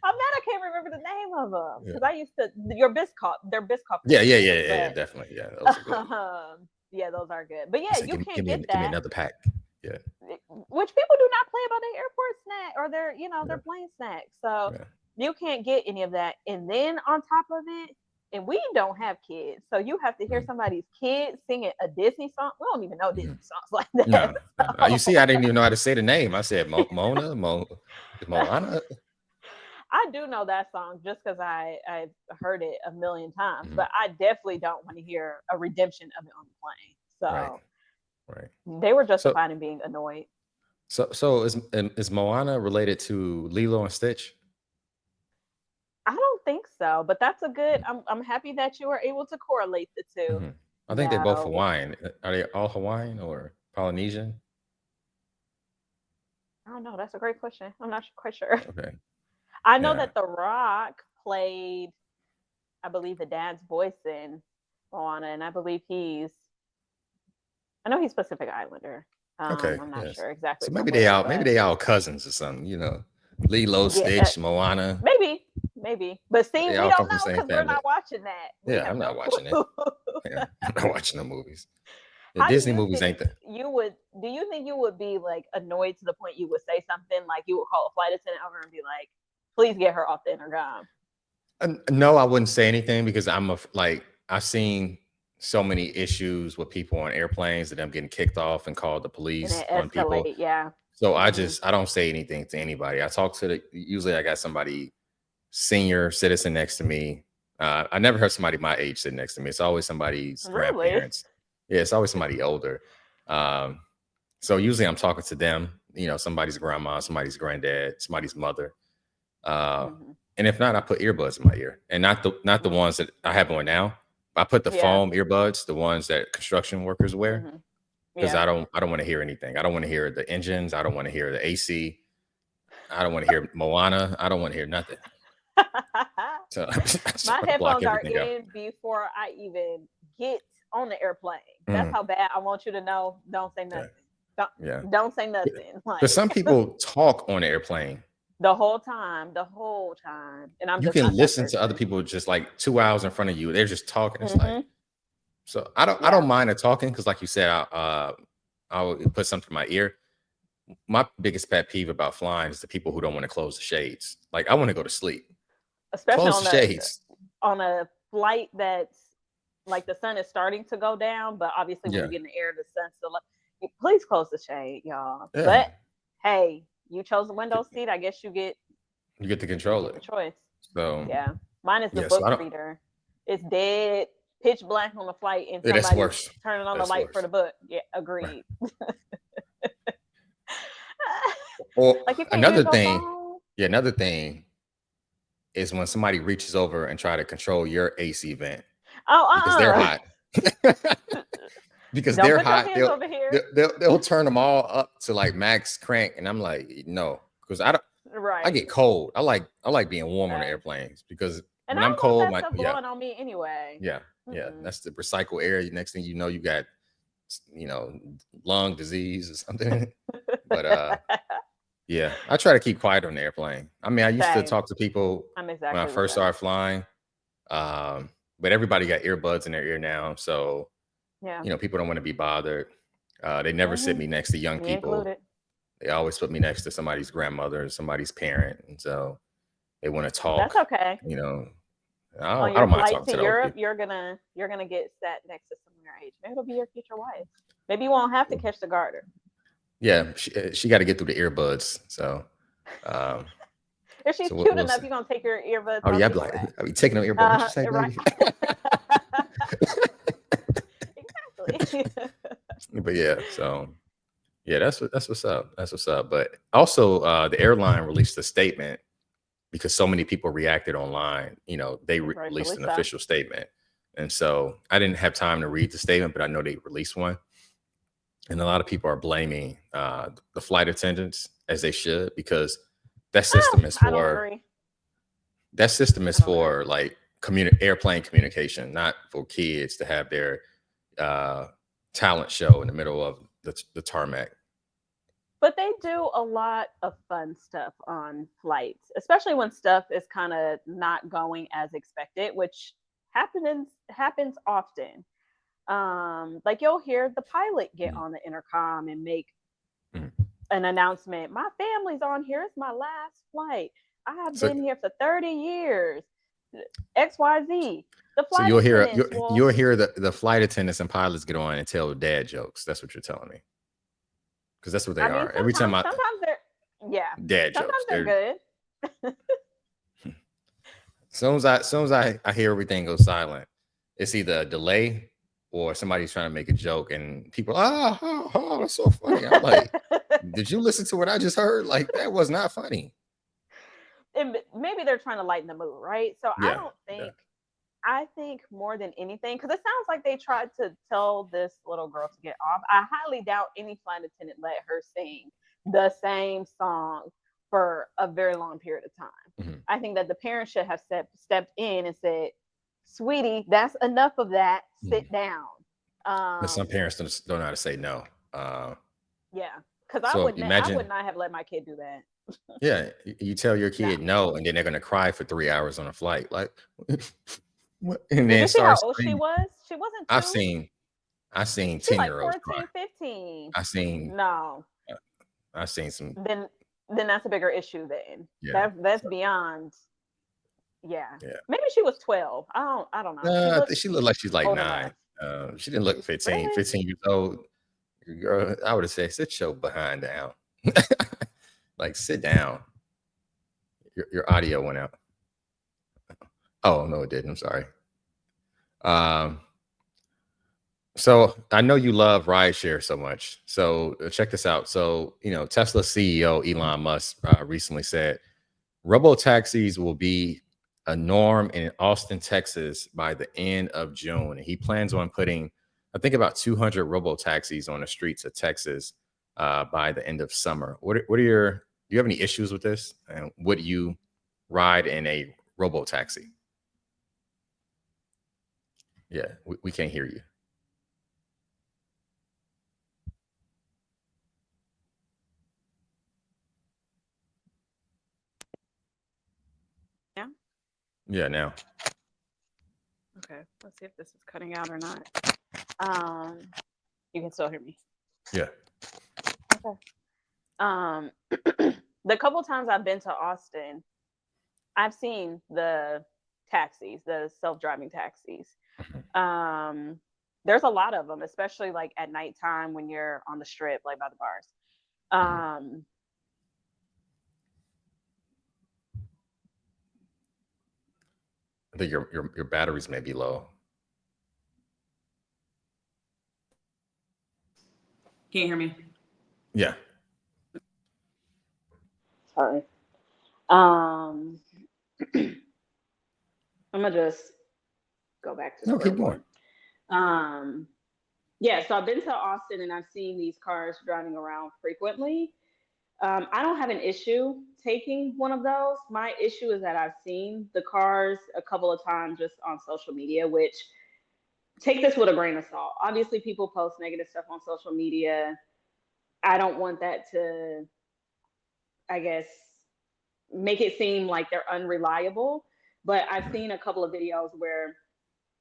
I'm mad I can't remember the name of them Yeah. because I used to your Biscoff. They're Biscoff Yeah, yeah, cookies, yeah, yeah, yeah, but definitely. Yeah, those are good. yeah, those are good. But He yeah, said, you give can't me, get give me that. another pack. Yeah, Which people do not play about their airport snack or their yeah, plane snacks. So yeah. you can't get any of that. And then on top of it, and we don't have kids, so you have to hear Mhm, somebody's kid singing a Disney song. We don't even know mhm. Disney songs like that. No, no, no. You see, I didn't even know how to say the name. I said Mona, So Moana. I do know that song just because I've heard it a million times, Mhm. but I definitely don't want to hear a redemption of it on the plane. Right, So right. they were So, justified in being annoyed. is Moana related to Lilo and Stitch? I don't think so, but that's a good. I'm happy that you were able to correlate the two. Mhm. I think they're both No, Hawaiian. Are they all Hawaiian or Polynesian? I don't know. That's a great question. I'm not quite sure. Okay. I know Yeah. that The Rock played, I believe, the dad's voice in Moana, and I believe I know he's Pacific Islander. Okay. I'm not Yes. sure exactly So from maybe where, they but all cousins or something. Lilo, yeah, Stitch, Moana. maybe. But see, They we all don't come from the know same because we're family. not watching that. We Yeah, have I'm no not watching it. clue. Yeah, I'm not watching the movies. The How do Disney you movies think ain't the. you would? Do you think you would be like annoyed to the point you would say something like you would call a flight attendant over and be like, "Please get her off the intercom," No, I wouldn't say anything because like I've seen so many issues with people on airplanes that I'm getting kicked off and called the and police it on people. escalate? Yeah. So Hmm. I don't say anything to anybody. I talk to the usually I got somebody senior citizen next to me. I never have somebody my age sitting next to me. It's always somebody's Really? grandparents. Yeah, it's always somebody older. So usually I'm talking to them, somebody's grandma, somebody's granddad, somebody's mother. Uh, Mm-hmm. and if not, I put earbuds in my ear, and not the Mm-hmm. ones that I have on now. I put the Yeah. foam earbuds, the ones that construction workers wear, Mm-hmm. because Yeah. I don't want to hear anything. I don't want to hear the engines. I don't want to hear the AC. I don't want to hear Moana. I don't want to hear nothing. So I My try to block headphones are everything out. in before I even get on the airplane. That's Mm, how bad I want you to know. Don't say yeah, nothing. Don't yeah. don't say nothing. Because Like some people talk on the airplane. the whole time, and I'm You just can not that listen to other person. people just like 2 hours in front of you. They're just talking. It's like, Hmm. so I Yeah, don't mind the talking because, like you said, I will put something in my ear. My biggest pet peeve about flying is the people who don't want to close the shades. Like I want to go to sleep. especially Close the shades. on a flight that's like the sun is starting to go down, but obviously when you Yeah, get in the air, the sun's still up. Please close the shade, y'all. yeah. But hey, you chose the window seat. I guess You get to you control get it. the choice. So Yeah, mine is the yeah. So book I don't. reader. It's dead pitch black on the flight, and Yeah, that's somebody's worse. turning on the That's light for worse. the book. Yeah, Right. agreed. Or Like you can't use another your thing. phone. Yeah, another thing is when somebody reaches over and try to control your AC vent because they're Oh, hot. Because don't they're put your hot, hands over here. they'll turn them all up to like max crank, and I'm like, no, because I Right. get cold. I like being warm on the Facts. airplanes because And I when I'm don't want cold, that my stuff blowing on me anyway. yeah, Mm-mm. that's the recycle air. Next thing you know, you got you know lung disease or something. But yeah, I try to keep quiet on the airplane. I mean, I used to Same. talk to people I'm when I exactly the first same. started flying, but everybody got earbuds in their ear now, so Yeah. people don't want to be bothered. They never sit Hmm. me next to young Me people. included. They always put me next to somebody's grandmother and somebody's parent, and so they want to That's talk. okay. You know, On I your don't mind flight talking to to the older Europe, people. you're gonna get sat next to someone your age. Maybe it'll be your future wife. Maybe you won't have to catch the garter. Yeah, she got to get through the earbuds. So, um, If she's so cute we'll enough, see. you're gonna take your earbuds Oh off yeah, I'd be like, anyway. are you taking them earbuds? What you say, Right. baby? Exactly. But yeah, so yeah, that's what's up. That's what's up. But also, the airline released a statement because so many people reacted online. They released Rightfully an so. official statement, and so I didn't have time to read the statement, but I know they released one, and a lot of people are blaming the flight attendants as they should because that system is I don't for agree. I don't agree. like airplane communication, not for kids to have their uh, talent show in the middle of the tarmac. But they do a lot of fun stuff on flights, especially when stuff is kind of not going as expected, which happens often. Like you'll hear the pilot get Mhm. on the intercom and make Mhm. an announcement. My family's on here. It's my last flight. I have So been here for 30 years. XYZ. The so flight attendants will you'll hear the flight attendants and pilots get on and tell dad jokes. That's what you're telling me because that's what they I mean are. Every time sometimes they're yeah. dad Sometimes jokes, they're they're good. as soon as I hear everything go silent, it's either a delay or somebody's trying to make a joke and people that's so funny. I'm like, did you listen to what I just heard? Like that was not funny. And maybe they're trying to lighten the mood, right? So I Yeah, don't yeah. think I think more than anything, because it sounds like they tried to tell this little girl to get off. I highly doubt any flight attendant let her sing the same song for a very long period of time. Mhm. I think that the parents should have stepped in and said, "Sweetie, that's enough of that. Mhm. Sit down." But some Um, parents don't know how to say no. yeah, because So I imagine, would not have let my kid do that. yeah, you tell your No. kid no, and then they're gonna cry for 3 hours on a flight, like, what? And Did then you see how start old she screaming. was? She wasn't I've two. seen I've seen She's like 10-year-olds cry. 14, 15. I've seen No. uh, I've seen some, then then that's a bigger issue then. yeah. That's So beyond yeah. yeah. Maybe she was 12. I don't know. She looked She looked like she's like old 9. enough. She didn't look 15, Really? 15 years old. Girl, I would have said, sit your behind down. Like, sit down. Your audio went out. Oh, no, it didn't. I'm sorry. Um, So I know you love rideshare so much. So check this out. So, Tesla CEO Elon Musk recently said robo taxis will be a norm in Austin, Texas by the end of June. And he plans on putting, I think, about 200 robo taxis on the streets of Texas by the end of summer. Do you have any issues with this? And would you ride in a robo taxi? Yeah, we can't hear you. Yeah. Yeah, now. Okay. Let's see if this is cutting out or not. Um, you can still hear me. Yeah. Okay. The couple times I've been to Austin, I've seen the taxis, the self-driving taxis. Um, there's a lot of them, especially like at nighttime when you're on the strip, like by the bars. Mhm. I think your batteries may be low. Can you hear me? Yeah. Sorry. Um, I'm gonna just go back to No, square keep going. one. Um, yeah, so I've been to Austin and I've seen these cars driving around frequently. I don't have an issue taking one of those. My issue is that I've seen the cars a couple of times just on social media, which take this with a grain of salt. Obviously, people post negative stuff on social media. I don't want that to, I guess, make it seem like they're unreliable. But I've Mhm. seen a couple of videos where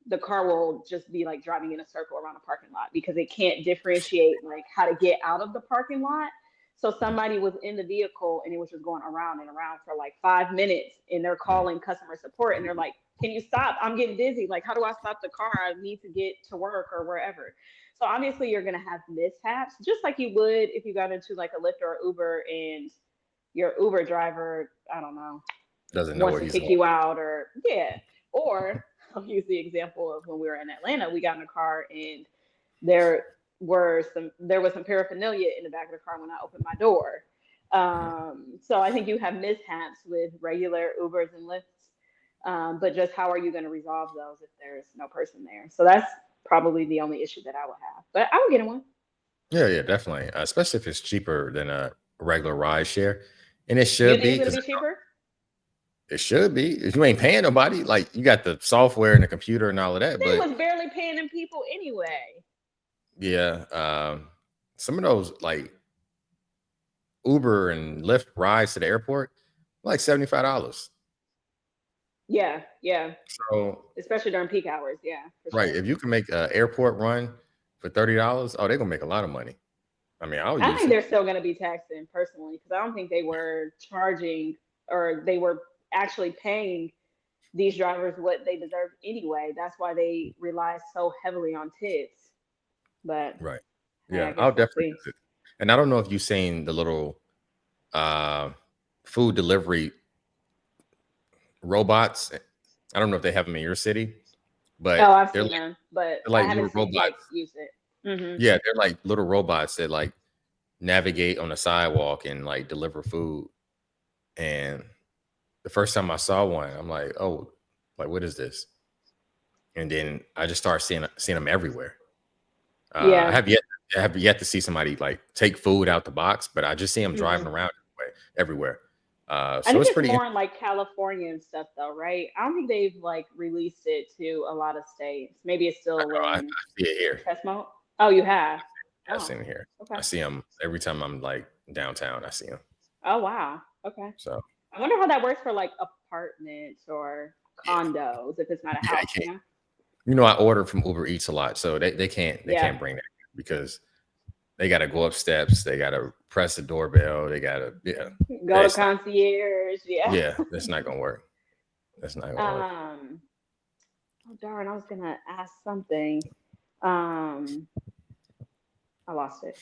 the car will just be like driving in a circle around a parking lot because it can't differentiate like how to get out of the parking lot. So Mhm. somebody was in the vehicle and it was just going around and around for like 5 minutes and they're Mhm. calling customer support and they're like, can you stop? I'm getting dizzy. Like, how do I stop the car? I need to get to work or wherever. So obviously you're gonna have mishaps, just like you would if you got into like a Lyft or Uber and your Uber driver, I don't know, Doesn't know wants where to he's kick going. you out or yeah. Or I'll use the example of when we were in Atlanta, we got in a car and there there was some paraphernalia in the back of the car when I opened my door. Mhm. So I think you have mishaps with regular Ubers and Lyfts. But just how are you going to resolve those if there's no person there? So that's probably the only issue that I would have. But I would get in one. Yeah, yeah, definitely. Especially if it's cheaper than a regular ride share. And it You should think be it's going because to be cheaper? it should be. If you ain't paying nobody, like you got the software and the computer and all of that. They But was barely paying them people anyway. yeah, some of those like Uber and Lyft rides to the airport, like $75. Yeah, yeah. So Especially during peak hours. Yeah, for right, sure. if you can make an airport run for $30, oh, they're gonna make a lot of money. I mean, I'll I use think it. they're still going to be taxing personally because I don't think they were charging or they were actually paying these drivers what they deserve anyway. That's why they rely so heavily on tips. But Right. hey, I Yeah, guess I'll we'll definitely see. use it. And I don't know if you've seen the little uh food delivery robots. I don't know if they have them in your city, Oh, but I've they're seen them, but I like haven't little seen like robots. use it. Hmm. Yeah, they're like little robots that like navigate on the sidewalk and like deliver food. And the first time I saw one, I'm like, oh, like what is this? And then I just started seeing them everywhere. Yeah. I have yet to see somebody like take food out the box, but I just see them Hmm. driving around everywhere. I So think it's it's pretty more in interesting. like California and stuff though, right? I don't think they've like released it to a lot of states. Maybe it's I still know I in see it here. test mode. Oh, you have. Yeah, I Oh, see it here. okay. I see them every time I'm like downtown. I see them. Oh, wow. Okay. So I wonder how that works for like apartments or yeah, condos if it's not a yeah, I house, you can't. know? I order from Uber Eats a lot, so they Yeah. can't bring that because they got to go up steps. They got to press the doorbell. They got to Go to that's not concierge. Yeah. yeah, that's not gonna work. That's not gonna work. Um, oh darn, I was gonna ask something. Um, I lost it.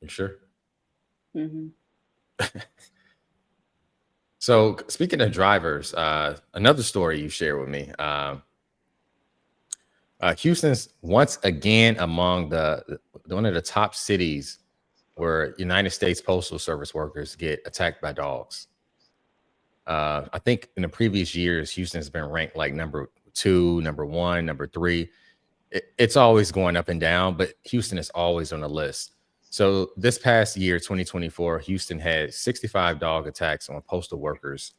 You sure? Hmm. So speaking of drivers, another story you shared with me. Houston's once again among the one of the top cities where United States Postal Service workers get attacked by dogs. I think in the previous years, Houston's been ranked like number 2, number 1, number 3. It's always going up and down, but Houston is always on the list. So this past year, 2024, Houston had 65 dog attacks on postal workers,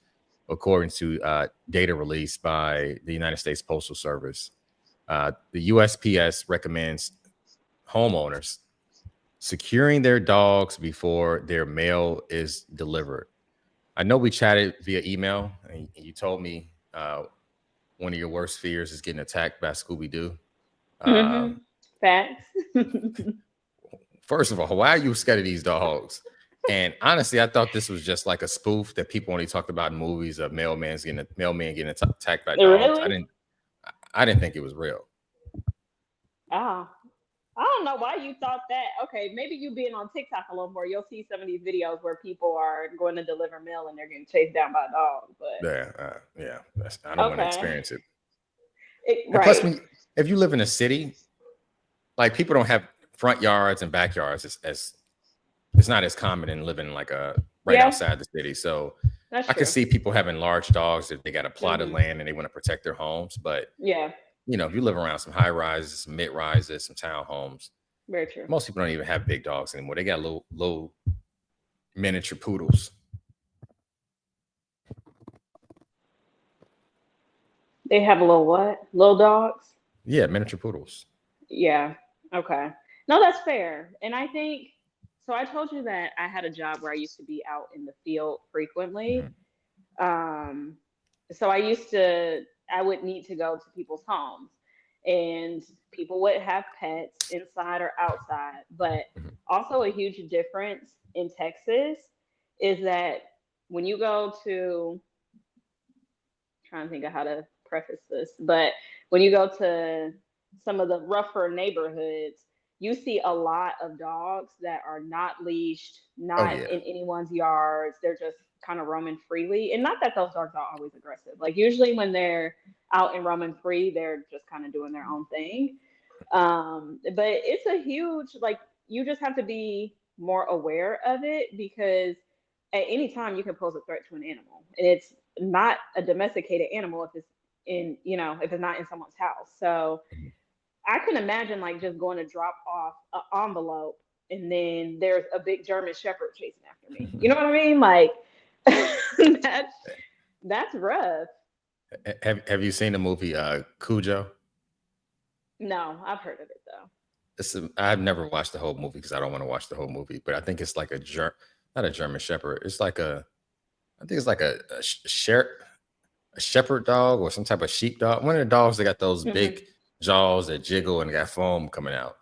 according to data released by the United States Postal Service. The USPS recommends homeowners securing their dogs before their mail is delivered. I know we chatted via email, and you told me one of your worst fears is getting attacked by Scooby Doo. Mm-hmm. Facts. First of all, why are you scared of these dogs? And honestly, I thought this was just like a spoof that people only talked about in movies of mailmen getting attacked by dogs. Really? I didn't think it was real. Oh, I don't know why you thought that. Okay, maybe you being on TikTok a little more, you'll see some of these videos where people are going to deliver mail and they're getting chased down by dogs. Yeah. I don't want to Okay, experience it. And plus, right. if you live in a city, like people don't have front yards and backyards as it's not as common in living like right Yeah, outside the city. So that's I can true. see people having large dogs if they got a plot of Hmm. land and they want to protect their homes. But Yeah, if you live around some high rises, some mid rises, some townhomes, very true. most people don't even have big dogs anymore. They got little miniature poodles. They have a little what? Little dogs? Yeah, miniature poodles. Yeah. Okay. No, that's fair. And I think so. I told you that I had a job where I used to be out in the field frequently. Mhm. Um, so I would need to go to people's homes, and people would have pets inside or outside. But Mhm. also, a huge difference in Texas is that when you go to, trying to think of how to preface this, but when you go to some of the rougher neighborhoods, you see a lot of dogs that are not leashed, Oh not yeah. in anyone's yards. They're just kind of roaming freely. And not that those dogs are always aggressive. Like usually when they're out and roaming free, they're just kind of doing their own thing. But it's a huge, like, you just have to be more aware of it because at any time you can pose a threat to an animal. And it's not a domesticated animal if it's if it's not in someone's house. So Mhm. I can imagine like just going to drop off an envelope and then there's a big German Shepherd chasing after me. You know what I mean? Like that's that's rough. Have you seen the movie Cujo? No, I've heard of it though. I've never watched the whole movie because I don't want to watch the whole movie, but I think it's like not a German Shepherd. It's like I think it's like a shepherd dog or some type of sheep dog. One of the dogs that got those Hmm. big jaws that jiggle and got foam coming out.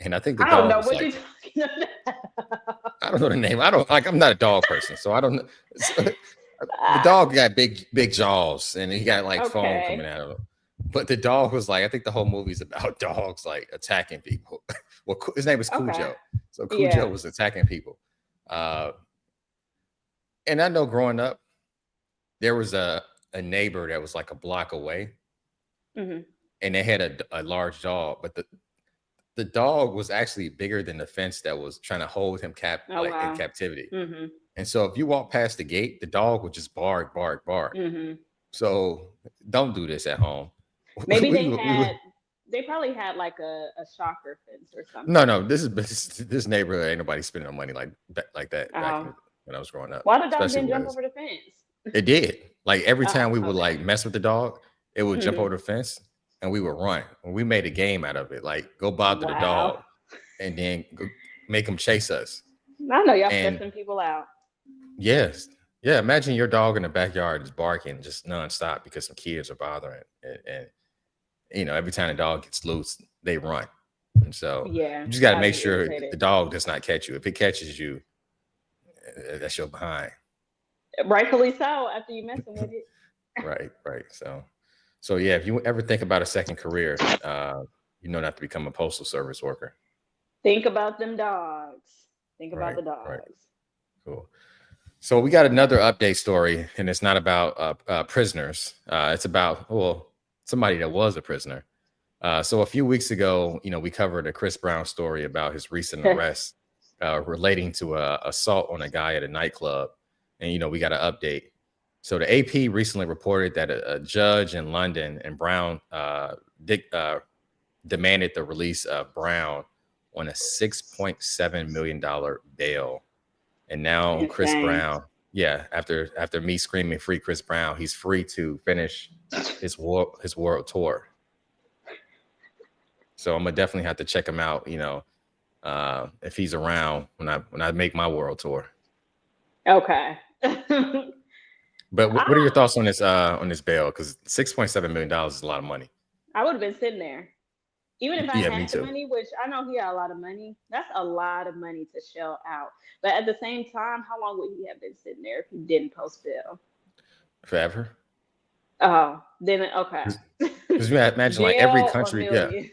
And I think the I don't dog know was what you're like, talking about. I don't know the name. I don't like. I'm not a dog person, so I don't know. The Ah, dog got big jaws, and he got like foam coming okay. out of him. But the dog was like, I think the whole movie's about dogs like attacking people. Well, his name was Okay. Cujo, so Cujo Yeah. was attacking people. Uh, and I know growing up, there was a neighbor that was like a block away, Hmm. and they had a large dog, but the dog was actually bigger than the fence that was trying to hold him Oh like in wow. captivity. Hmm. And so if you walk past the gate, the dog would just bark, bark, bark. Hmm. So don't do this at home. Maybe We would they probably had like a shocker fence or no. something. This neighborhood ain't nobody spending no money like that back Oh, when I was growing up, why the dog especially didn't jump was over the fence? it did. Like every Oh, time we would okay. like mess with the dog, it would jump over Hmm. the fence and we would run. And we made a game out of it. Like go bother the Wow. dog and then go make him chase us. I know y'all And stressing people out. yes, yeah. Imagine your dog in the backyard is barking just nonstop because some kids are bothering, and every time the dog gets loose, they run. And so Yeah, you just got to I'd make be sure irritated. the dog does not catch you. If it catches you, that's your behind. Rightfully so. After you messing with it, Right. So yeah, if you ever think about a second career, not to become a postal service worker. think about them dogs. Think about Right, the right, dogs. cool. So we got another update story, and it's not about prisoners. It's about somebody that was a prisoner. So a few weeks ago, we covered a Chris Brown story about his recent arrest relating to a assault on a guy at a nightclub, and we got an update. So the AP recently reported that a judge in London and Brown demanded the release of Brown on a $6.7 million bail, and now Chris Insane. Brown, yeah, after me screaming "Free Chris Brown," he's free to finish his world tour. So I'm gonna definitely have to check him out. If he's around when I make my world tour. Okay. But what are your I thoughts on this bail? Because $6.7 million is a lot of money. I would have been sitting there. Even if I Yeah, me had the too. money, which I know he had a lot of money, that's a lot of money to shell out. But at the same time, how long would he have been sitting there if he didn't post bail? Forever. Oh, then okay. Because you imagine like every Jail or country, yeah, millions.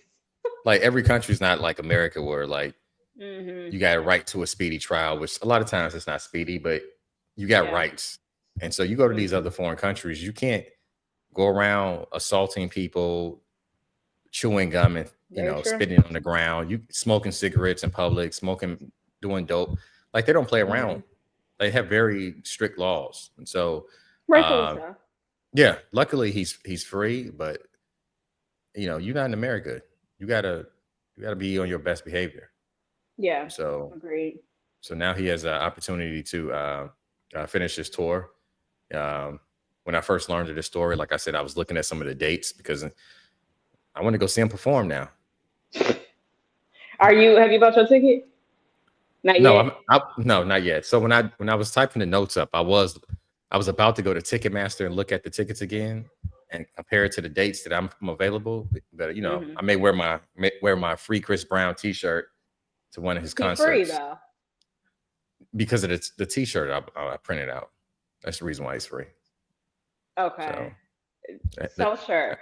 like every country's not like America where like Hmm. you got a right to a speedy trial, which a lot of times it's not speedy, but you got Yeah. rights. And so you go to these Hmm. other foreign countries, you can't go around assaulting people, chewing gum and Very true. spitting on the ground, you smoking cigarettes in public, smoking, doing dope. Like they don't play Hmm. around. They have very strict laws. And so Rightfully uh so. yeah, luckily he's free, but you're not in America. You gotta be on your best behavior. Yeah. So Agreed. so now he has an opportunity to finish his tour. Um, when I first learned of this story, like I said, I was looking at some of the dates because I want to go see him perform now. Are you? Have you bought your ticket? Not No, yet. no, not yet. So when I was typing the notes up, I was about to go to Ticketmaster and look at the tickets again and compare it to the dates that I'm available. But Hmm. I may wear my free Chris Brown T-shirt to one of his He's free concerts though. because of the T-shirt I printed out. That's the reason why he's free. Okay. So that, that, So sure.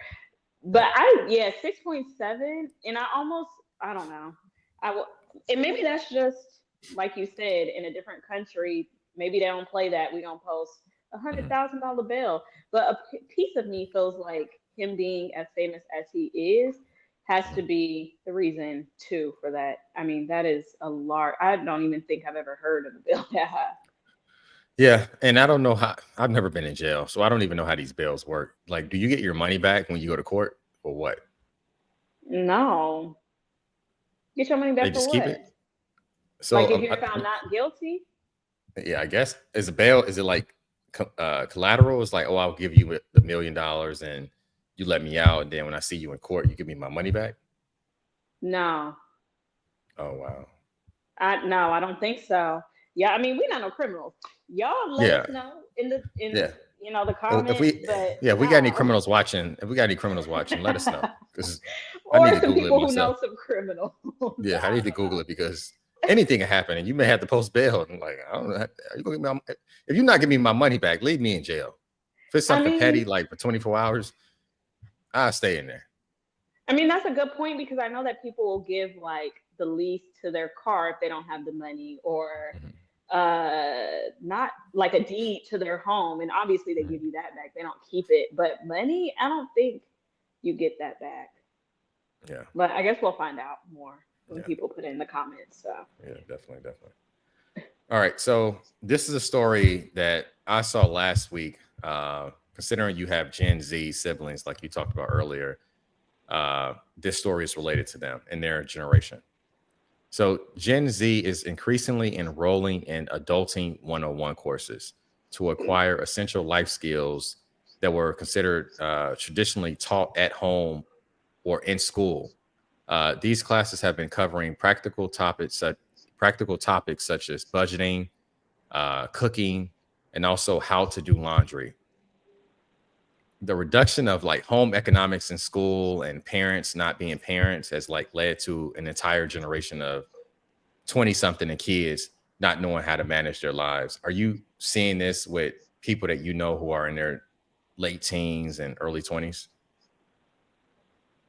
But yeah. yeah, 6.7, and I don't know. I will, and maybe that's just like you said, in a different country, maybe they don't play that. We don't post a hundred Mhm. thousand dollar bill, but piece of me feels like him being as famous as he is has to Mhm. be the reason too for that. I mean, that is a large. I don't even think I've ever heard of a bill that high. Yeah, and I don't know how. I've never been in jail, so I don't even know how these bails work. Like, do you get your money back when you go to court, or what? No, get your money They back for just keep what? it. So, Like if you're found not guilty? yeah, I guess is a bail. Is it like collateral? Is like, oh, I'll give you the $1 million and you let me out, and then when I see you in court, you give me my money back. No. Oh wow. I don't think so. Yeah, I mean, we're not no criminals. Y'all let us Yeah, know in the yeah. the If comments, we, but yeah, if we got any no. criminals watching, if we got any criminals watching, let us know because I need Or to some Google it people who myself. know some criminals. Yeah, I I need to don't Google know. it because anything can happen, and you may have to post bail. And like, I don't know, are you gonna give me if you're not giving me my money back, leave me in jail. If it's I something petty mean, like for 24 hours, I'll stay in there. that's a good point because I know that people will give like the lease to their car if they don't have the money, or Mhm, not like a deed to their home, and obviously they mhm. give you that back. They don't keep it, but money, I don't think you get that back. Yeah, But I guess we'll find out more when yeah, people put it in the comments. So yeah, definitely, definitely. All right, so this is a story that I saw last week. Considering you have Gen Z siblings, like you talked about earlier, this story is related to them and their generation. So Gen Z is increasingly enrolling in adulting 101 courses to acquire essential life skills that were considered traditionally taught at home or in school. These classes have been covering practical topics such as budgeting, cooking, and also how to do laundry. The reduction of like home economics in school and parents not being parents has like led to an entire generation of 20 something and kids not knowing how to manage their lives. Are you seeing this with people that you know who are in their late teens and early 20s?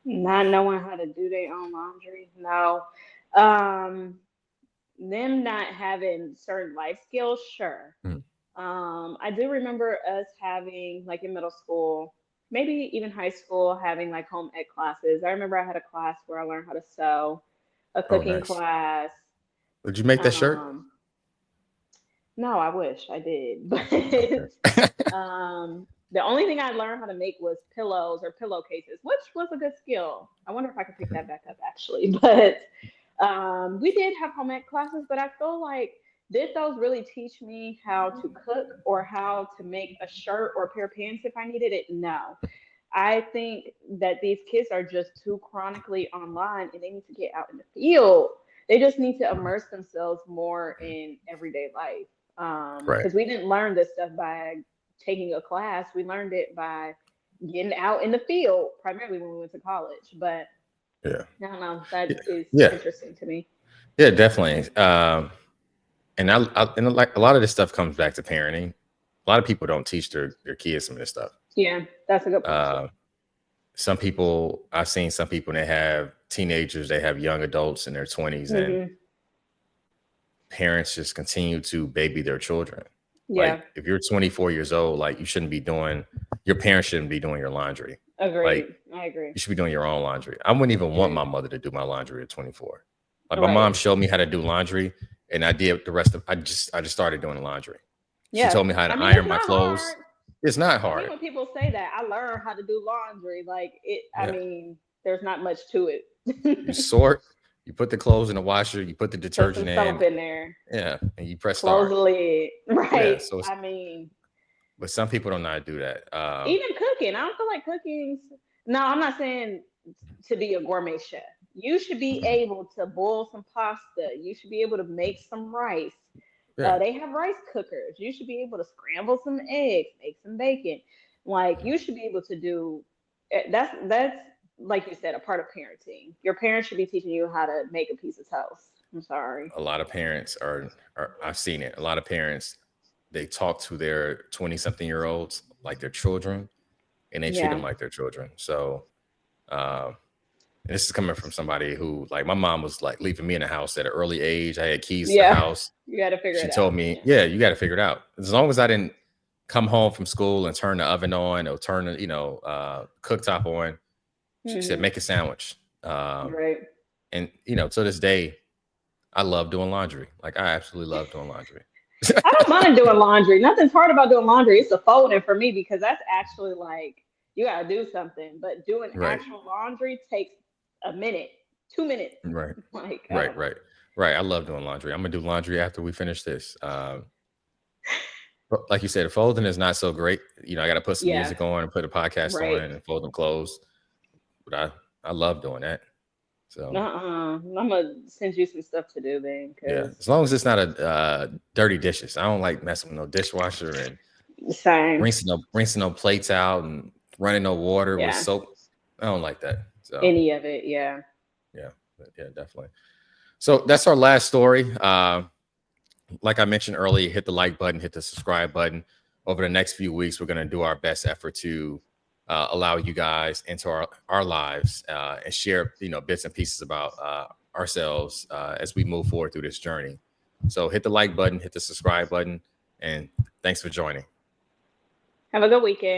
not knowing how to do their own laundry, no. Um, them not having certain life skills, sure. Mm, I do remember us having like in middle school. maybe even high school, having like home ec classes. I remember I had a class where I learned how to sew, a Oh, cooking nice. class. Did you make that shirt? Um, no, I wish I did, Okay. but the only thing I learned how to make was pillows or pillowcases, which was a good skill. I wonder if I could pick that back up actually. But we did have home ec classes, but I feel like did those really teach me how to cook or how to make a shirt or a pair of pants if I needed it? No. I think that these kids are just too chronically online and they need to get out in the field. They just need to immerse themselves more in everyday life. Right. Because we didn't learn this stuff by taking a class, we learned it by getting out in the field, primarily when we went to college. But Yeah. I don't know, that is Yeah. interesting to me. Yeah, definitely. And like a lot of this stuff comes back to parenting. A lot of people don't teach their kids some of this stuff. Yeah, that's a good point too. Uh, some people, I've seen some people, they have teenagers, they have young adults in their 20s, and Hmm. parents just continue to baby their children. Yeah, Like if you're 24 years old, like your parents shouldn't be doing your laundry. Like agreed. I agree. you should be doing your own laundry. I wouldn't even want my Mm. mother to do my laundry at 24. Like my mom Right. showed me how to do laundry, and I did the rest of. I just started doing laundry. She Yeah. told me how I to mean, iron it's my not clothes. hard. It's not I hate hard. when people say that. I learned how to do laundry. Like it, I Yeah, mean, there's not much to you it. sort, you put the clothes in the washer, you put the Put some detergent soap in, in there. yeah, and you press Close the start. lid. Yeah, Right. so it's, I mean, but some people don't know how to do that. even cooking. I don't feel like cooking's. No, I'm not saying to be a gourmet chef. You should be Mhm. able to boil some pasta. You should be able to make some rice. Yeah, They have rice cookers. You should be able to scramble some eggs, make some bacon. Like you should be able to do. That's like you said, a part of parenting. Your parents should be teaching you how to make a piece of toast. I'm sorry. a lot of parents are. I've seen it. A lot of parents, they talk to their 20-something-year-olds like their children, and they treat them Yeah, like their children. So uh, and this is coming from somebody who, like, my mom was like leaving me in the house at an early age. I had keys to the yeah. house. You got to figure She it told out. me, Yeah. "Yeah, you got to figure it out. As long as I didn't come home from school and turn the oven on or turn the cooktop on," she said, Hmm. "Make a sandwich." Right. And to this day, I love doing laundry. Like I absolutely love doing laundry. I don't mind doing laundry. Nothing's hard about doing laundry. It's the folding for me because that's actually like you gotta do something. But doing Right, actual laundry takes a minute, 2 minutes. right, Like I right, don't know. right, right. I love doing laundry. I'm gonna do laundry after we finish this. But like you said, the folding is not so great. I got to put some Yeah, music on and put a podcast on right. and fold them clothes. But I love doing that. So I'm gonna send you some stuff to do then, yeah, cause as long as it's not a dirty dishes. I don't like messing with no dishwasher and same. rinsing no plates out and running no water with Yeah, soap. I don't like that. So any of it. Yeah. yeah, yeah, definitely. So that's our last story. Like I mentioned earlier, hit the like button, hit the subscribe button. Over the next few weeks, we're going to do our best effort to allow you guys into our lives and share bits and pieces about ourselves as we move forward through this journey. So hit the like button, hit the subscribe button, and thanks for joining. Have a good weekend.